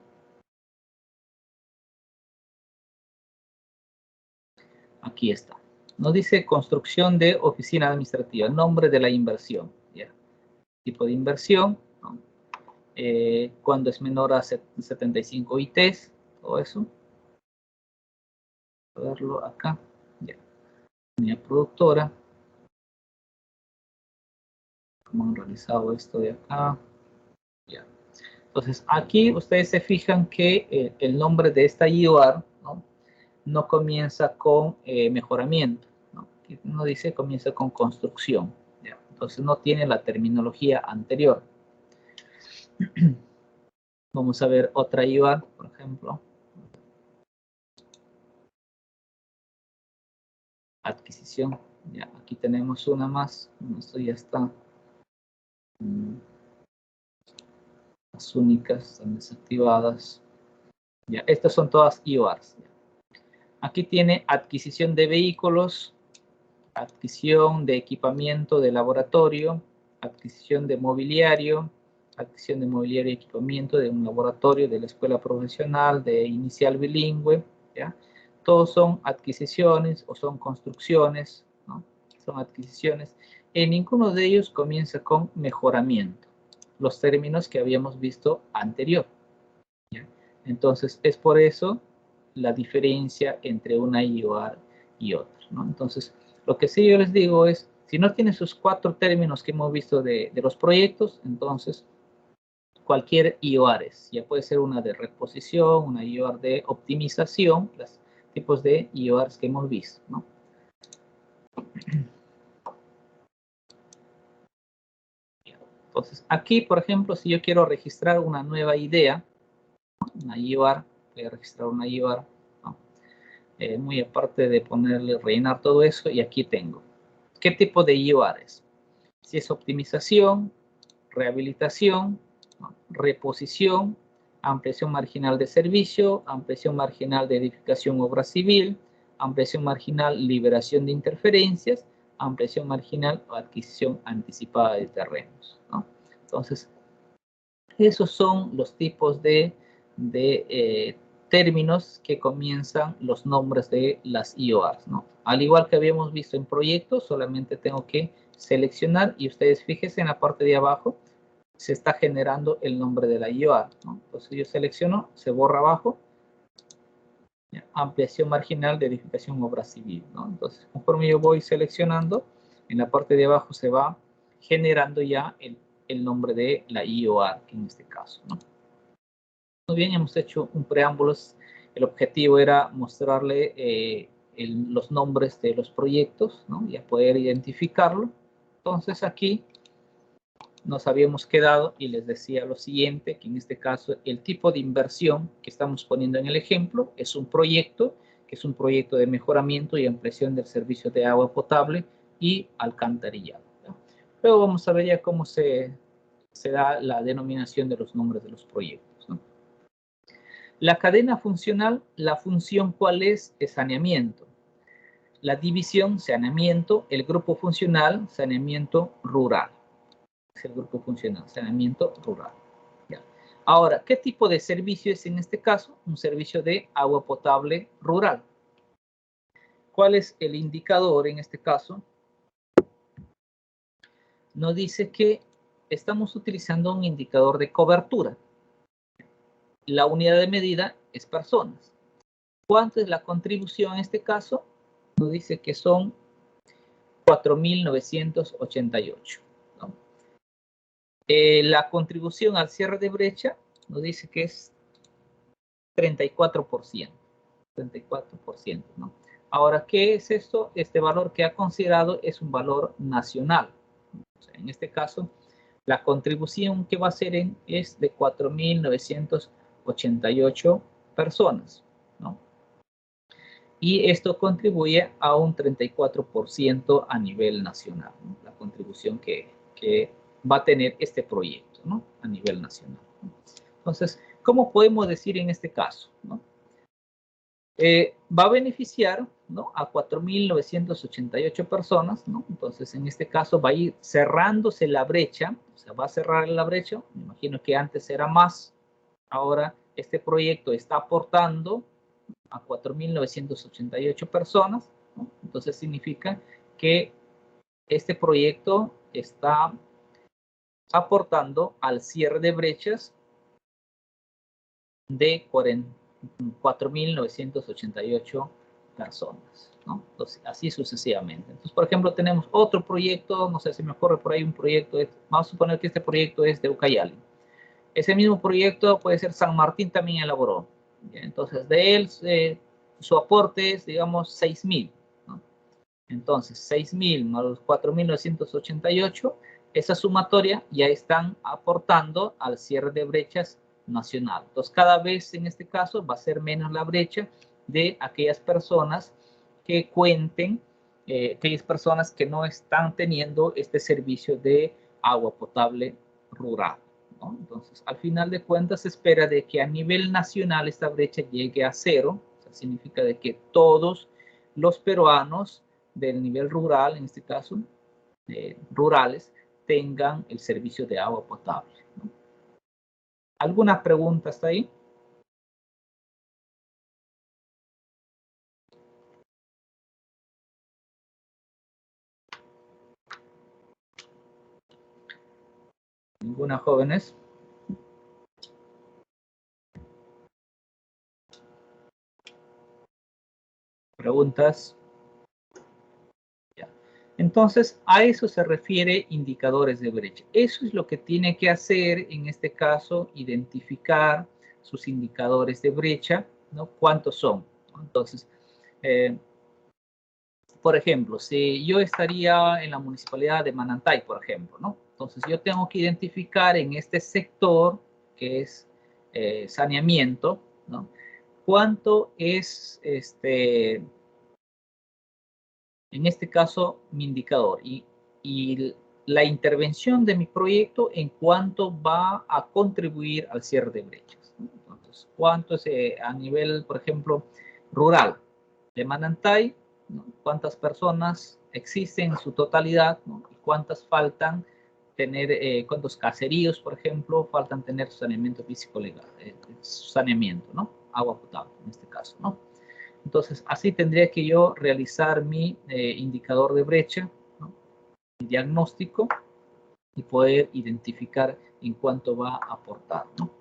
Aquí está. Nos dice construcción de oficina administrativa, nombre de la inversión, ¿ya? Tipo de inversión, ¿no? Cuando es menor a 75 ITs, todo eso. Voy a verlo acá, ya. Unidad productora. ¿Cómo han realizado esto de acá? Ya. Entonces, aquí ustedes se fijan que el nombre de esta IOR, ¿no? No comienza con mejoramiento, ¿no? Aquí no dice, comienza con construcción, ¿ya? Entonces no tiene la terminología anterior. Vamos a ver otra IOR, por ejemplo. Adquisición, ya, aquí tenemos una más, esto ya está. Las únicas están desactivadas. Ya, estas son todas IORs. Aquí tiene adquisición de vehículos, adquisición de equipamiento de laboratorio, adquisición de mobiliario y equipamiento de un laboratorio de la escuela profesional de inicial bilingüe, ¿ya? Todos son adquisiciones o son construcciones, ¿no? Son adquisiciones. En ninguno de ellos comienza con mejoramiento, los términos que habíamos visto anterior, ¿ya? Entonces, es por eso la diferencia entre una IOR y otra, ¿no? Entonces, lo que sí yo les digo es, si no tiene sus 4 términos que hemos visto de los proyectos, entonces cualquier IOR ya puede ser una de reposición, una IOR de optimización, los tipos de IORs que hemos visto, ¿no? Entonces, aquí, por ejemplo, si yo quiero registrar una nueva idea, una IOR, voy a registrar una IOR, ¿no? Muy aparte de ponerle, rellenar todo eso, y aquí tengo. ¿Qué tipo de IORs? Si es optimización, rehabilitación, ¿no? Reposición, ampliación marginal de servicio, ampliación marginal de edificación obra civil, ampliación marginal liberación de interferencias, ampliación marginal o adquisición anticipada de terrenos, ¿no? Entonces, esos son los tipos de términos que comienzan los nombres de las IORs, ¿no? Al igual que habíamos visto en proyectos, solamente tengo que seleccionar y ustedes fíjense en la parte de abajo, se está generando el nombre de la IOR, ¿no? Entonces yo selecciono, se borra abajo, ¿ya? Ampliación marginal de edificación obra civil, ¿no? Entonces conforme yo voy seleccionando, en la parte de abajo se va generando ya el nombre de la IOR, en este caso, ¿no? Muy bien, hemos hecho un preámbulo. El objetivo era mostrarle los nombres de los proyectos, ¿no? Y a poder identificarlo. Entonces aquí nos habíamos quedado y les decía lo siguiente, que en este caso el tipo de inversión que estamos poniendo en el ejemplo es un proyecto, que es un proyecto de mejoramiento y ampliación del servicio de agua potable y alcantarillado, ¿no? Luego vamos a ver ya cómo se da la denominación de los nombres de los proyectos, ¿no? La cadena funcional, la función ¿cuál es? Es saneamiento. La división, saneamiento. El grupo funcional, saneamiento rural. Es el grupo funcional, saneamiento rural. ¿Ya? Ahora, ¿qué tipo de servicio es en este caso? Un servicio de agua potable rural. ¿Cuál es el indicador en este caso? Nos dice que estamos utilizando un indicador de cobertura. La unidad de medida es personas. ¿Cuánto es la contribución en este caso? Nos dice que son 4.988. ¿no? La contribución al cierre de brecha nos dice que es 34%. 34%, ¿no? Ahora, ¿qué es esto? Este valor que ha considerado es un valor nacional. O sea, en este caso, la contribución que va a hacer es de 4.988 personas, ¿no? Y esto contribuye a un 34% a nivel nacional, ¿no? La contribución que va a tener este proyecto, ¿no? A nivel nacional, ¿no? Entonces, ¿cómo podemos decir en este caso, ¿no? Va a beneficiar, ¿no? A 4.988 personas, ¿no? Entonces, en este caso va a ir cerrándose la brecha, o sea, va a cerrar la brecha. Me imagino que antes era más, ahora este proyecto está aportando a 4.988 personas, ¿no? Entonces significa que este proyecto está aportando al cierre de brechas de 4.988 personas, ¿no? Entonces, así sucesivamente. Entonces, por ejemplo, tenemos otro proyecto, no sé si me ocurre por ahí un proyecto, vamos a suponer que este proyecto es de Ucayali. Ese mismo proyecto puede ser San Martín también elaboró. Entonces, de él, su aporte es, digamos, 6.000, ¿no? Entonces, 6.000 más los 4.988, esa sumatoria ya están aportando al cierre de brechas nacional. Entonces, cada vez en este caso va a ser menos la brecha de aquellas personas que cuenten, aquellas personas que no están teniendo este servicio de agua potable rural, ¿no? Entonces, al final de cuentas, se espera de que a nivel nacional esta brecha llegue a cero. O sea, significa de que todos los peruanos del nivel rural, en este caso, rurales, tengan el servicio de agua potable, ¿no? ¿Alguna pregunta hasta ahí? ¿Ninguna, jóvenes? ¿Preguntas? Ya. Entonces, a eso se refiere indicadores de brecha. Eso es lo que tiene que hacer, en este caso, identificar sus indicadores de brecha, ¿no? ¿Cuántos son? Entonces, por ejemplo, si yo estaría en la municipalidad de Manantay, por ejemplo, ¿no? Entonces, yo tengo que identificar en este sector, que es saneamiento, ¿no? ¿Cuánto es, en este caso, mi indicador? Y la intervención de mi proyecto en cuánto va a contribuir al cierre de brechas, ¿no? Entonces, ¿cuánto es a nivel, por ejemplo, rural de Manantay, ¿no? ¿Cuántas personas existen en su totalidad, ¿no? Y cuántas faltan tener, cuántos caseríos, por ejemplo, faltan tener saneamiento físico legal, saneamiento, ¿no? Agua potable, en este caso, ¿no? Entonces, así tendría que yo realizar mi indicador de brecha, ¿no? Mi diagnóstico, y poder identificar en cuánto va a aportar, ¿no?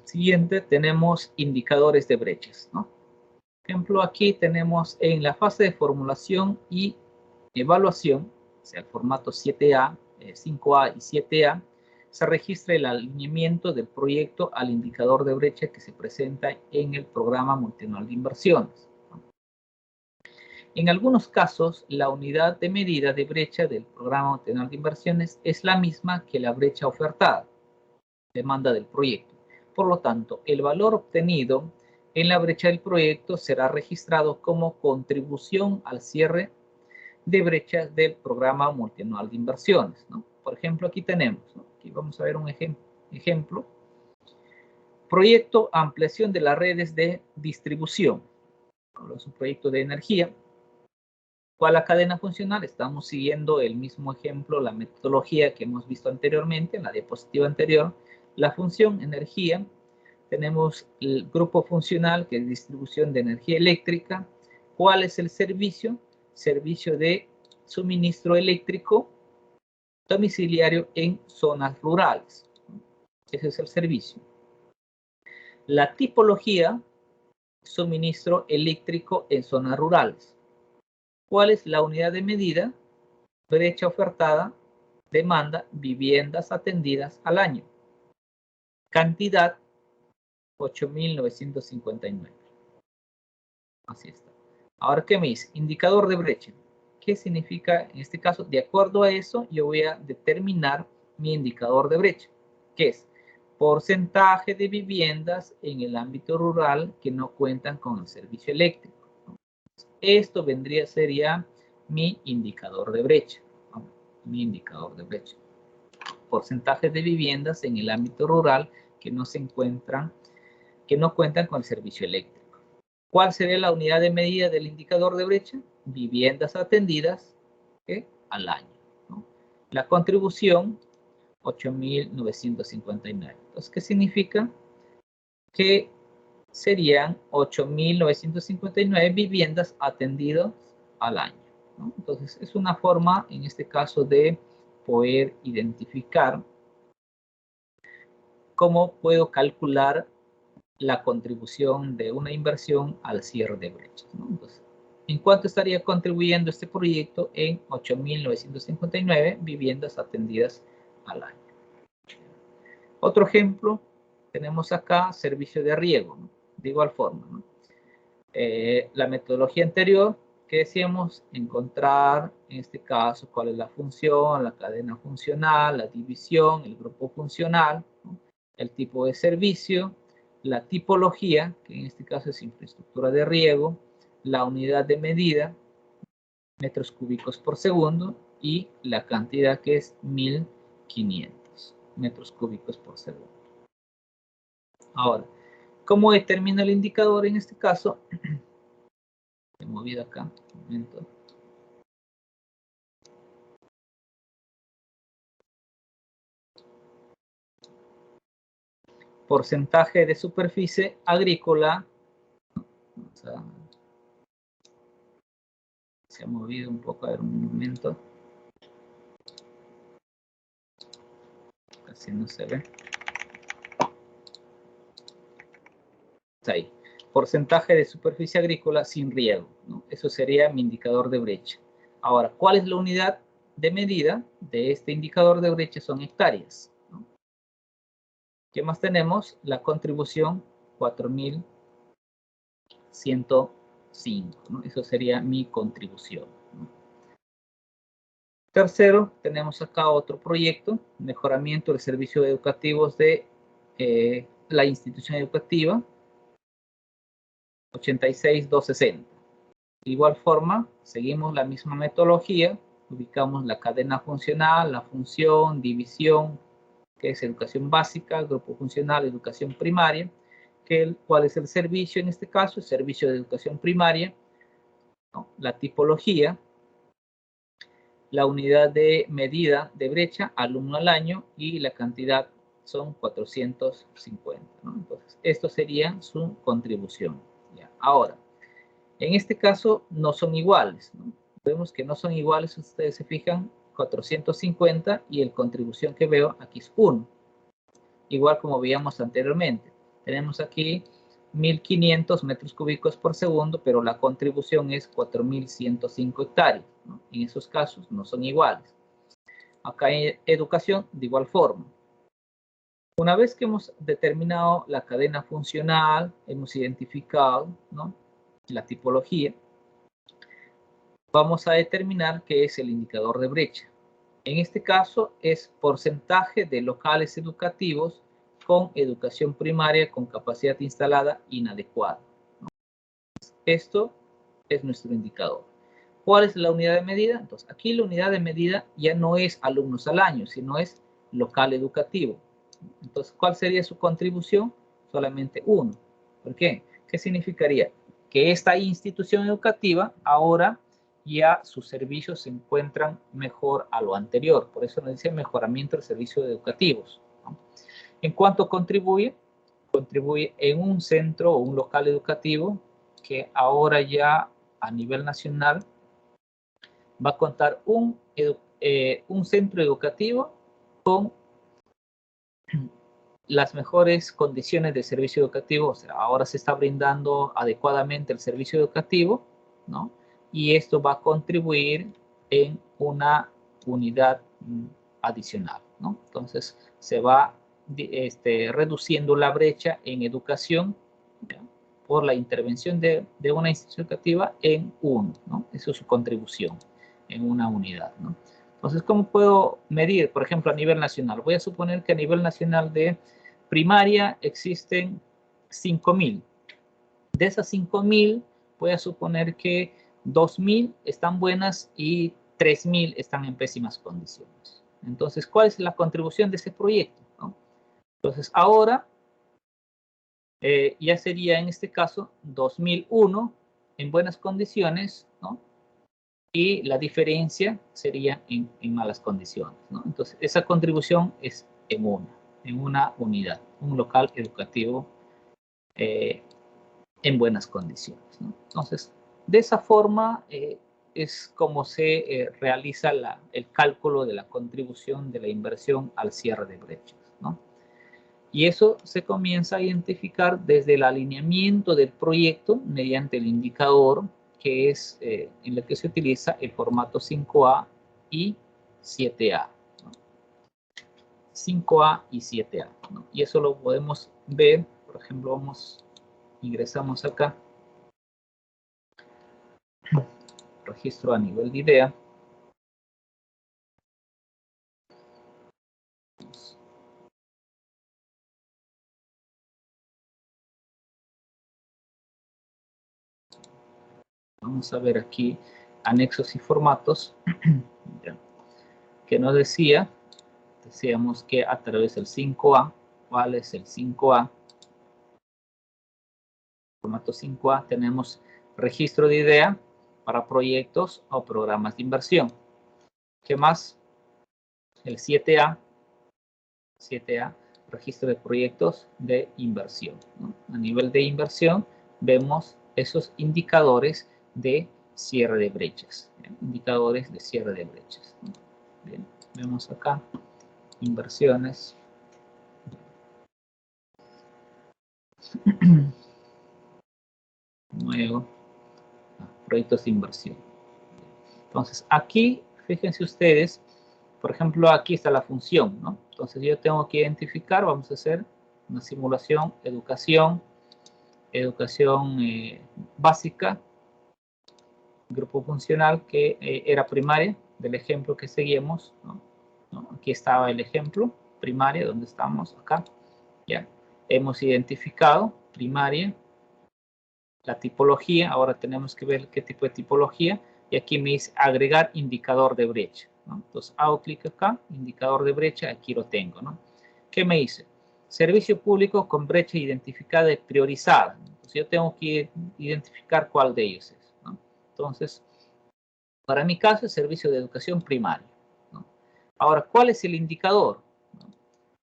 Siguiente, tenemos indicadores de brechas, ¿no? Por ejemplo, aquí tenemos en la fase de formulación y evaluación, o sea, el formato 7A, 5A y 7A, se registra el alineamiento del proyecto al indicador de brecha que se presenta en el programa multianual de inversiones. En algunos casos, la unidad de medida de brecha del programa multianual de inversiones es la misma que la brecha ofertada, demanda del proyecto. Por lo tanto, el valor obtenido en la brecha del proyecto será registrado como contribución al cierre de brechas del programa multianual de inversiones, ¿no? Por ejemplo, aquí tenemos, ¿no? Aquí vamos a ver un ejemplo. Proyecto ampliación de las redes de distribución. Es un proyecto de energía. ¿Cuál es la cadena funcional? Estamos siguiendo el mismo ejemplo, la metodología que hemos visto anteriormente, en la diapositiva anterior. La función energía. Tenemos el grupo funcional, que es distribución de energía eléctrica. ¿Cuál es el servicio? Servicio de suministro eléctrico domiciliario en zonas rurales. Ese es el servicio. La tipología, suministro eléctrico en zonas rurales. ¿Cuál es la unidad de medida? Brecha ofertada, demanda, viviendas atendidas al año. Cantidad, 8.959. Así está. Ahora, ¿qué me dice? Indicador de brecha. ¿Qué significa en este caso? De acuerdo a eso, yo voy a determinar mi indicador de brecha, que es porcentaje de viviendas en el ámbito rural que no cuentan con el servicio eléctrico. Esto sería mi indicador de brecha. Mi indicador de brecha. Porcentaje de viviendas en el ámbito rural que no cuentan con el servicio eléctrico. ¿Cuál sería la unidad de medida del indicador de brecha? Viviendas atendidas al año, ¿no? La contribución, 8.959. Entonces, ¿qué significa? Que serían 8.959 viviendas atendidas al año, ¿no? Entonces, es una forma, en este caso, de poder identificar cómo puedo calcular la contribución de una inversión al cierre de brechas, ¿no? Entonces, ¿en cuánto estaría contribuyendo este proyecto? En 8.959 viviendas atendidas al año. Otro ejemplo, tenemos acá servicio de riego, ¿no? De igual forma, ¿no? La metodología anterior que decíamos, encontrar en este caso cuál es la función, la cadena funcional, la división, el grupo funcional, ¿no? El tipo de servicio, la tipología, que en este caso es infraestructura de riego, la unidad de medida, metros cúbicos por segundo, y la cantidad que es 1.500 metros cúbicos por segundo. Ahora, ¿cómo determino el indicador en este caso? He movido acá, un momento. Porcentaje de superficie agrícola. Se ha movido un poco, a ver un momento. Casi no se ve. Está ahí. Porcentaje de superficie agrícola sin riego, ¿no? Eso sería mi indicador de brecha. Ahora, ¿cuál es la unidad de medida de este indicador de brecha? Son hectáreas, ¿no? ¿Qué más tenemos? La contribución 4.105, ¿no? Eso sería mi contribución, ¿no? Tercero, tenemos acá otro proyecto, mejoramiento de servicios educativos de la institución educativa, 86.260. De igual forma, seguimos la misma metodología, ubicamos la cadena funcional, la función, división, que es educación básica, grupo funcional, educación primaria, ¿cuál es el servicio en este caso? El servicio de educación primaria, ¿no? La tipología, la unidad de medida de brecha, alumno al año, y la cantidad son 450, ¿no? Entonces, esto sería su contribución. ¿Ya? Ahora, en este caso no son iguales, ¿no? Vemos que no son iguales, ustedes se fijan, 450 y el contribución que veo aquí es 1. Igual como veíamos anteriormente. Tenemos aquí 1.500 metros cúbicos por segundo, pero la contribución es 4.105 hectáreas, ¿no? En esos casos no son iguales. Acá en educación, de igual forma. Una vez que hemos determinado la cadena funcional, hemos identificado, ¿no?, la tipología, vamos a determinar qué es el indicador de brecha. En este caso es porcentaje de locales educativos con educación primaria con capacidad instalada inadecuada, ¿no? Esto es nuestro indicador. ¿Cuál es la unidad de medida? Entonces, aquí la unidad de medida ya no es alumnos al año, sino es local educativo. Entonces, ¿cuál sería su contribución? Solamente 1. ¿Por qué? ¿Qué significaría? Que esta institución educativa ahora ya sus servicios se encuentran mejor a lo anterior. Por eso nos dice mejoramiento de servicios educativos, ¿no? ¿En cuánto contribuye? Contribuye en un centro o un local educativo que ahora ya a nivel nacional va a contar un centro educativo con las mejores condiciones de servicio educativo. O sea, ahora se está brindando adecuadamente el servicio educativo, ¿no? Y esto va a contribuir en una unidad adicional, ¿no? Entonces, se va reduciendo la brecha en educación, ¿ya?, por la intervención de una institución educativa en uno, ¿no? Eso es su contribución en una unidad, ¿no? Entonces, ¿cómo puedo medir? Por ejemplo, a nivel nacional. Voy a suponer que a nivel nacional de primaria existen 5.000. De esas 5.000, voy a suponer que 2.000 están buenas y 3.000 están en pésimas condiciones. Entonces, ¿cuál es la contribución de ese proyecto, ¿no? Entonces, ahora ya sería en este caso 2.001 en buenas condiciones, ¿no? Y la diferencia sería en malas condiciones, ¿no? Entonces, esa contribución es en una unidad, un local educativo en buenas condiciones, ¿no? Entonces, de esa forma es como se realiza el cálculo de la contribución de la inversión al cierre de brechas, ¿no? Y eso se comienza a identificar desde el alineamiento del proyecto mediante el indicador que es en el que se utiliza el formato 5A y 7A, ¿no? 5A y 7A, ¿no? Y eso lo podemos ver, por ejemplo, ingresamos acá, registro a nivel de idea. Vamos a ver aquí anexos y formatos que nos decíamos que a través del 5A, ¿cuál es el 5A? Formato 5A tenemos registro de idea para proyectos o programas de inversión. ¿Qué más? El 7A, registro de proyectos de inversión, ¿no? A nivel de inversión vemos esos indicadores de cierre de brechas, ¿bien? Indicadores de cierre de brechas, ¿no? Bien, vemos acá inversiones. Nuevo, proyectos de inversión. Entonces, aquí, fíjense ustedes, por ejemplo, aquí está la función, ¿no? Entonces, yo tengo que identificar, vamos a hacer una simulación, educación básica, grupo funcional que era primaria, del ejemplo que seguimos, ¿no? Aquí estaba el ejemplo, primaria, donde estamos, acá, ya. Hemos identificado primaria, la tipología, ahora tenemos que ver qué tipo de tipología, y aquí me dice agregar indicador de brecha, ¿no? Entonces hago clic acá, indicador de brecha, aquí lo tengo, ¿no? ¿Qué me dice? Servicio público con brecha identificada y priorizada. Entonces yo tengo que identificar cuál de ellos es, ¿no? Entonces, para mi caso es servicio de educación primaria, ¿no? Ahora, ¿cuál es el indicador?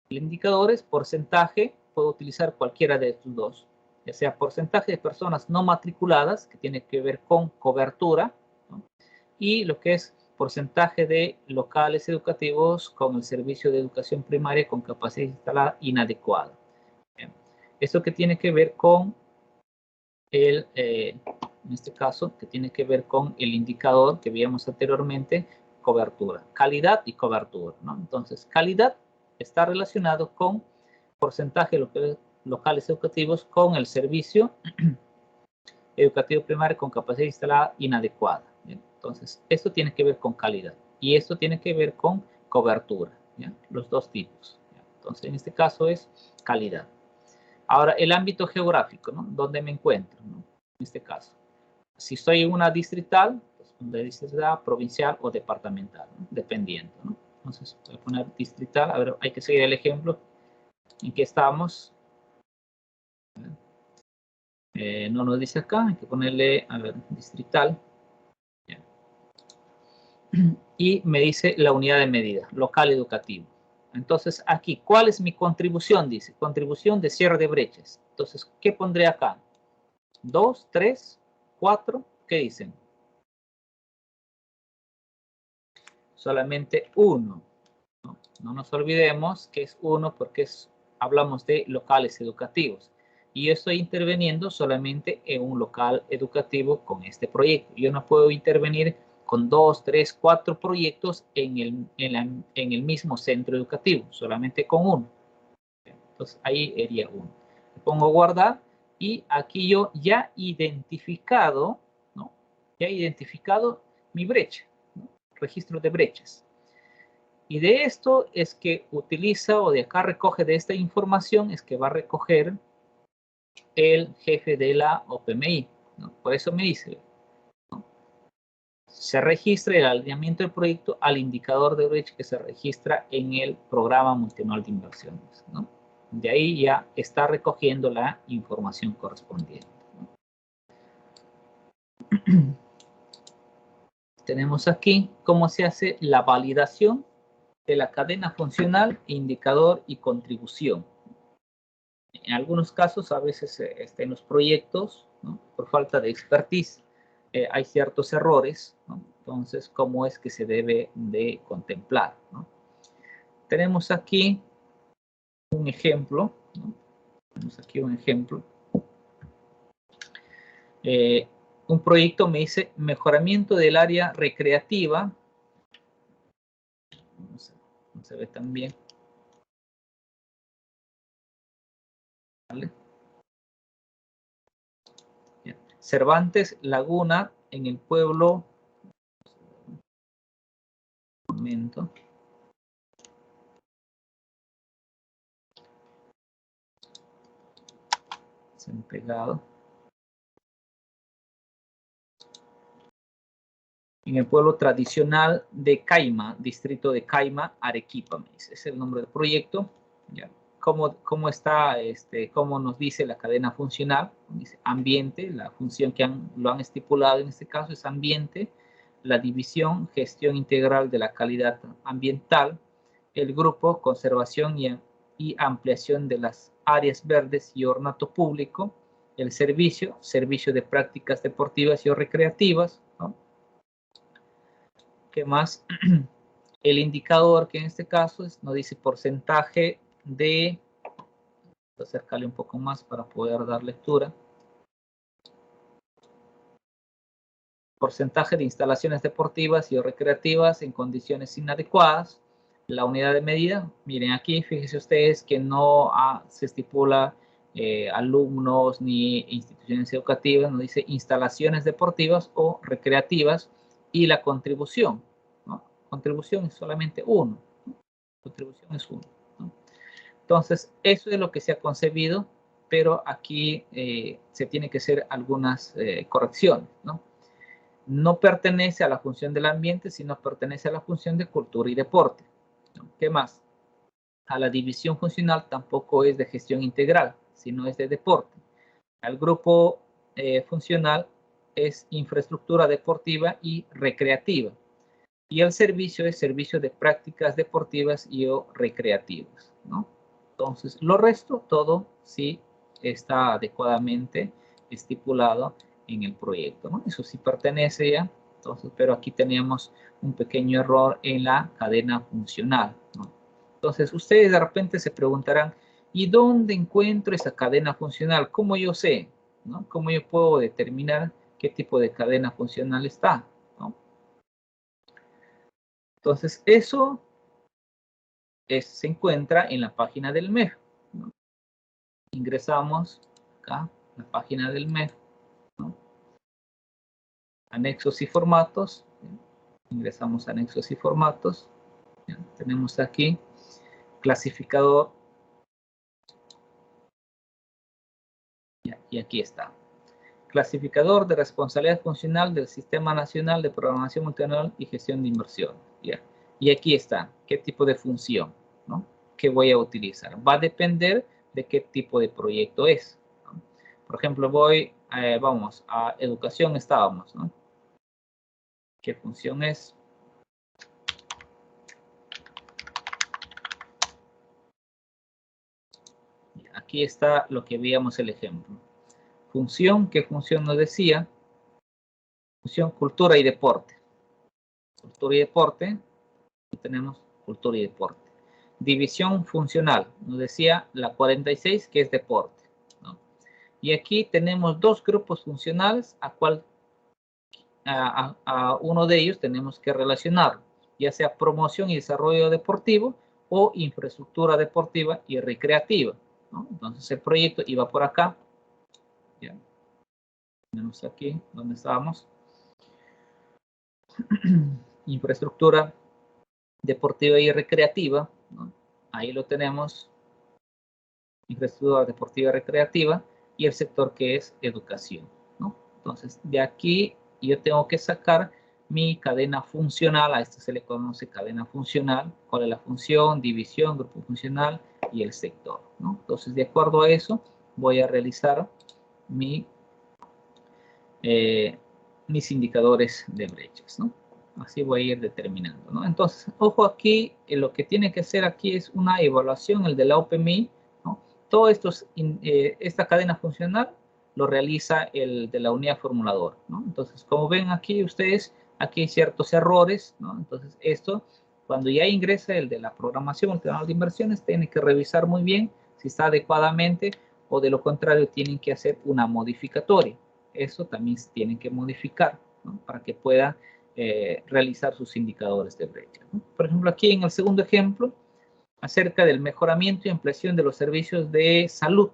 El indicador es porcentaje, puedo utilizar cualquiera de estos dos, ya sea porcentaje de personas no matriculadas, que tiene que ver con cobertura, ¿no? Y lo que es porcentaje de locales educativos con el servicio de educación primaria con capacidad instalada inadecuada. Bien. Esto que tiene que ver con en este caso, que tiene que ver con el indicador que veíamos anteriormente, cobertura, calidad y cobertura, ¿no? Entonces, calidad está relacionado con porcentaje de locales educativos con el servicio educativo primario con capacidad instalada inadecuada, ¿bien? Entonces, esto tiene que ver con calidad y esto tiene que ver con cobertura, ¿ya? Los dos tipos, ¿ya? Entonces, en este caso es calidad. Ahora, el ámbito geográfico, ¿no? ¿Dónde me encuentro, ¿no? En este caso, si estoy en una distrital, pues una distrital, provincial o departamental, ¿no? Dependiendo, ¿no? Entonces, voy a poner distrital. A ver, hay que seguir el ejemplo en que estamos. No nos dice acá, hay que ponerle, a ver, distrital. Ya. Y me dice la unidad de medida, local educativo. Entonces, aquí, ¿cuál es mi contribución? Dice, contribución de cierre de brechas. Entonces, ¿qué pondré acá? 2, 3, 4, ¿qué dicen? Solamente 1. No nos olvidemos que es 1 porque hablamos de locales educativos. Y yo estoy interviniendo solamente en un local educativo con este proyecto. Yo no puedo intervenir con 2, 3, 4 proyectos en el mismo centro educativo, solamente con 1. Entonces ahí iría 1. Le pongo guardar Y aquí yo ya identificado, ¿no? Ya he identificado mi brecha, ¿no? Registro de brechas. Y de esto es que utiliza, o de acá recoge de esta información, es que va a recoger el jefe de la OPMI, ¿no? Por eso me dice, ¿no? Se registra el alineamiento del proyecto al indicador de brecha que se registra en el programa multianual de inversiones, ¿no? De ahí ya está recogiendo la información correspondiente, ¿no? Tenemos aquí cómo se hace la validación de la cadena funcional, indicador y contribución. En algunos casos, a veces en los proyectos, ¿no? Por falta de expertise, hay ciertos errores, ¿no? Entonces, ¿cómo es que se debe de contemplar, ¿no? Tenemos aquí un ejemplo, ¿no? Tenemos aquí un ejemplo. Un proyecto me dice mejoramiento del área recreativa. No se ve tan bien. ¿Vale? Bien. Cervantes Laguna en el pueblo. Un momento. Se han pegado. En el pueblo tradicional de Caima, distrito de Caima, Arequipa, me dice. Ese es el nombre del proyecto. ¿Ya? ¿Cómo está, cómo nos dice la cadena funcional? Dice ambiente, la función que lo han estipulado en este caso es ambiente, la división, gestión integral de la calidad ambiental, el grupo, conservación y ampliación de las áreas verdes y ornato público, el servicio de prácticas deportivas y o recreativas, ¿no? ¿Qué más? El indicador, que en este caso nos dice porcentaje de... Voy a acercarle un poco más para poder dar lectura. Porcentaje de instalaciones deportivas y o recreativas en condiciones inadecuadas. La unidad de medida, miren aquí, fíjense ustedes que no se estipula alumnos ni instituciones educativas, nos dice instalaciones deportivas o recreativas, y la contribución, ¿no? Contribución es solamente uno, ¿no? Contribución es uno, ¿no? Entonces, eso es lo que se ha concebido, pero aquí se tiene que hacer algunas correcciones, ¿no? No pertenece a la función del ambiente, sino pertenece a la función de cultura y deporte, ¿no? ¿Qué más? A la división funcional tampoco es de gestión integral, sino es de deporte. Al grupo funcional es infraestructura deportiva y recreativa. Y el servicio es servicio de prácticas deportivas y o recreativas, ¿no? Entonces, lo resto, todo sí está adecuadamente estipulado en el proyecto, ¿no? Eso sí pertenece ya. Entonces, pero aquí teníamos un pequeño error en la cadena funcional, ¿no? Entonces, ustedes de repente se preguntarán, ¿y dónde encuentro esa cadena funcional? ¿Cómo yo sé, ¿no? ¿Cómo yo puedo determinar qué tipo de cadena funcional está, ¿no? Entonces, eso se encuentra en la página del MEF, ¿no? Ingresamos acá, la página del MEF, ¿no? Anexos y formatos. Ingresamos a anexos y formatos. ¿Ya? Tenemos aquí clasificador. ¿Ya? Y aquí está. Clasificador de responsabilidad funcional del Sistema Nacional de Programación Multianual y Gestión de Inversión. ¿Ya? Y aquí está, qué tipo de función, ¿no? Que voy a utilizar. Va a depender de qué tipo de proyecto es, ¿no? Por ejemplo, vamos a educación, estábamos, ¿no? ¿Qué función es? Aquí está lo que veíamos el ejemplo. Función, ¿qué función nos decía? Función cultura y deporte. Cultura y deporte. Aquí tenemos cultura y deporte. División funcional, nos decía la 46, que es deporte, ¿no? Y aquí tenemos dos grupos funcionales a uno de ellos tenemos que relacionar, ya sea promoción y desarrollo deportivo o infraestructura deportiva y recreativa, ¿no? Entonces el proyecto iba por acá, Tenemos aquí, donde estábamos. Infraestructura deportiva y recreativa, ¿no? Ahí lo tenemos. Infraestructura deportiva y recreativa. Y el sector que es educación, ¿no? Entonces, de aquí yo tengo que sacar mi cadena funcional. A esto se le conoce cadena funcional. ¿Cuál es la función? División, grupo funcional y el sector, ¿no? Entonces, de acuerdo a eso, voy a realizar mis indicadores de brechas, ¿no? Así voy a ir determinando, ¿no? Entonces, ojo aquí, lo que tiene que hacer aquí es una evaluación, el de la OPMI, ¿no? Todo esto, esta cadena funcional lo realiza el de la unidad formuladora, ¿no? Entonces, como ven aquí ustedes, aquí hay ciertos errores, ¿no? Entonces, esto, cuando ya ingresa el de la programación, el canal de inversiones, tiene que revisar muy bien si está adecuadamente o de lo contrario tienen que hacer una modificatoria. Eso también se tiene que modificar, ¿no? Para que pueda realizar sus indicadores de brecha, ¿no? Por ejemplo, aquí en el segundo ejemplo, acerca del mejoramiento y ampliación de los servicios de salud.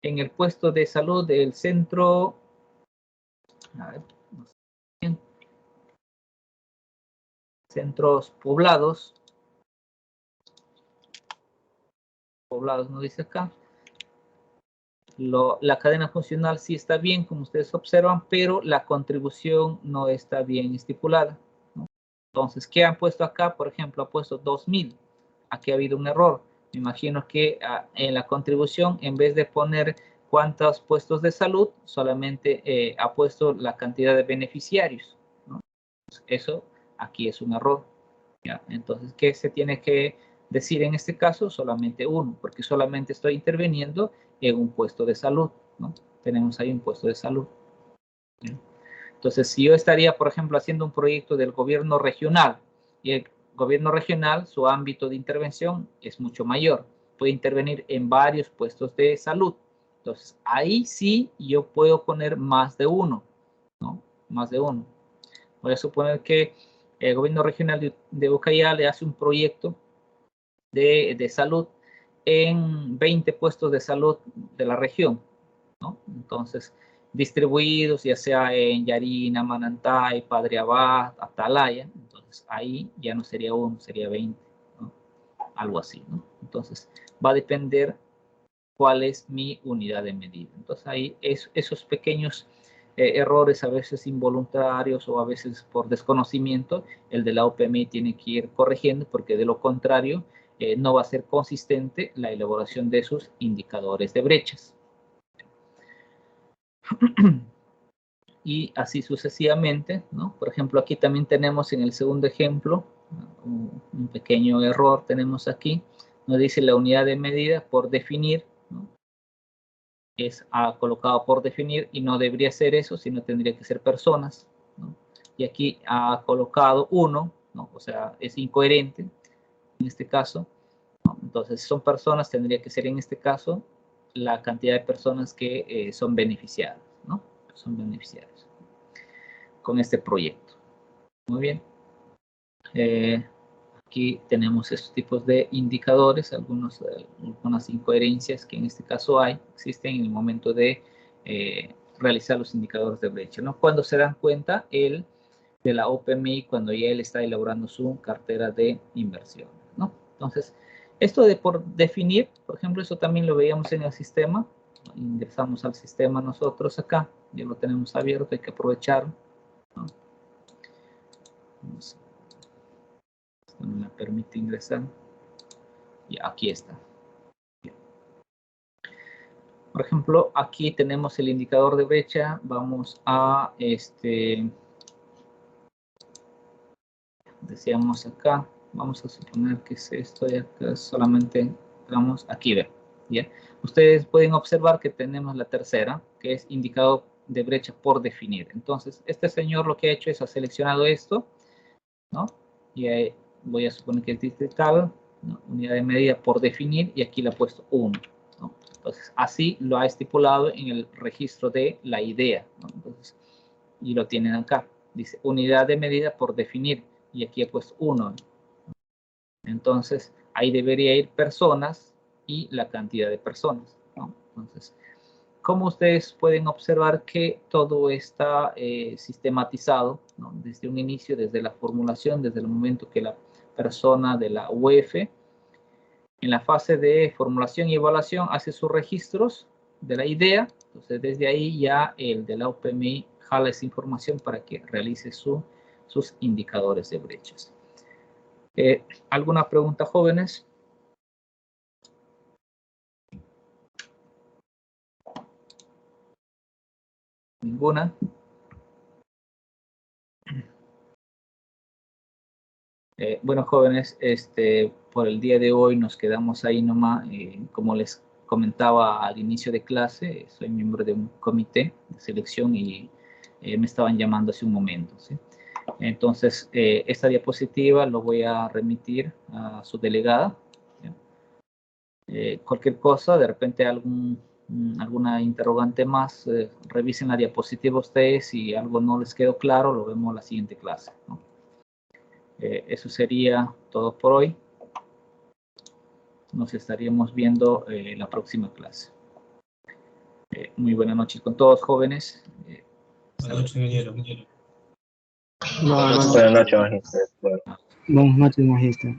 En el puesto de salud del centro, a ver, no sé bien, centros poblados, nos dice acá. La cadena funcional sí está bien, como ustedes observan, pero la contribución no está bien estipulada, ¿no? Entonces, ¿qué han puesto acá? Por ejemplo, ha puesto 2.000. Aquí ha habido un error. Me imagino que en la contribución, en vez de poner cuántos puestos de salud, solamente ha puesto la cantidad de beneficiarios, ¿no? Eso aquí es un error, ¿ya? Entonces, ¿qué se tiene que decir en este caso? Solamente uno, porque solamente estoy interviniendo en un puesto de salud, ¿no? Tenemos ahí un puesto de salud, ¿ya? Entonces, si yo estaría, por ejemplo, haciendo un proyecto del gobierno regional, y el gobierno regional, su ámbito de intervención es mucho mayor, puede intervenir en varios puestos de salud. Entonces, ahí sí yo puedo poner más de uno, ¿no? Más de uno. Voy a suponer que el gobierno regional de Ucayali hace un proyecto de salud en 20 puestos de salud de la región, ¿no? Entonces, distribuidos ya sea en Yarina, Manantay, Padre Abad, Atalaya. Entonces, ahí ya no sería uno, sería 20, ¿no? Algo así, ¿no? Entonces, va a depender cuál es mi unidad de medida. Entonces, ahí esos pequeños errores, a veces involuntarios o a veces por desconocimiento, el de la OPMI tiene que ir corrigiendo, porque de lo contrario no va a ser consistente la elaboración de sus indicadores de brechas. Y así sucesivamente, ¿no? Por ejemplo, aquí también tenemos en el segundo ejemplo un pequeño error. Tenemos aquí, nos dice la unidad de medida por definir, ¿no? Es colocado por definir y no debería ser eso, sino tendría que ser personas, ¿no? Y aquí ha colocado 1, ¿no? O sea, es incoherente en este caso, ¿no? Entonces, si son personas, tendría que ser en este caso la cantidad de personas que son beneficiadas, ¿no? Son beneficiarios con este proyecto. Muy bien. Aquí tenemos estos tipos de indicadores, algunas incoherencias que en este caso existen en el momento de realizar los indicadores de brecha, ¿no? Cuando se dan cuenta de la OPMI, cuando ya él está elaborando su cartera de inversiones, ¿no? Entonces, esto de por definir, por ejemplo, eso también lo veíamos en el sistema. Ingresamos al sistema nosotros acá, ya lo tenemos abierto, hay que aprovecharlo, ¿no? Esto no me permite ingresar. Y aquí está. Por ejemplo, aquí tenemos el indicador de brecha. Vamos a decíamos acá, vamos a suponer que es esto de acá, solamente vamos aquí, ver, ¿ya? Ustedes pueden observar que tenemos la tercera, que es indicador de brecha por definir. Entonces, este señor lo que ha hecho es ha seleccionado esto, ¿no? Y ahí voy a suponer que es distrital, ¿no? Unidad de medida por definir, y aquí le ha puesto 1, ¿no? Entonces, así lo ha estipulado en el registro de la idea, ¿no? Entonces, y lo tienen acá. Dice unidad de medida por definir, y aquí he puesto 1. Entonces, ahí debería ir personas y la cantidad de personas, ¿no? Entonces, como ustedes pueden observar que todo está sistematizado, ¿no? Desde un inicio, desde la formulación, desde el momento que la persona de la UEF, en la fase de formulación y evaluación, hace sus registros de la idea. Entonces, desde ahí ya el de la UPMI jala esa información para que realice sus indicadores de brechas. ¿Alguna pregunta, jóvenes? ¿Ninguna? Bueno, jóvenes, por el día de hoy nos quedamos ahí nomás. Como les comentaba al inicio de clase, soy miembro de un comité de selección y me estaban llamando hace un momento, ¿sí? Entonces, esta diapositiva lo voy a remitir a su delegada. Cualquier cosa, de repente alguna interrogante más, revisen la diapositiva ustedes. Si algo no les quedó claro, lo vemos en la siguiente clase, ¿no? Eso sería todo por hoy. Nos estaríamos viendo en la próxima clase. Muy buenas noches con todos, jóvenes. Buenas noches, ingeniero. Buenas noches, magíster.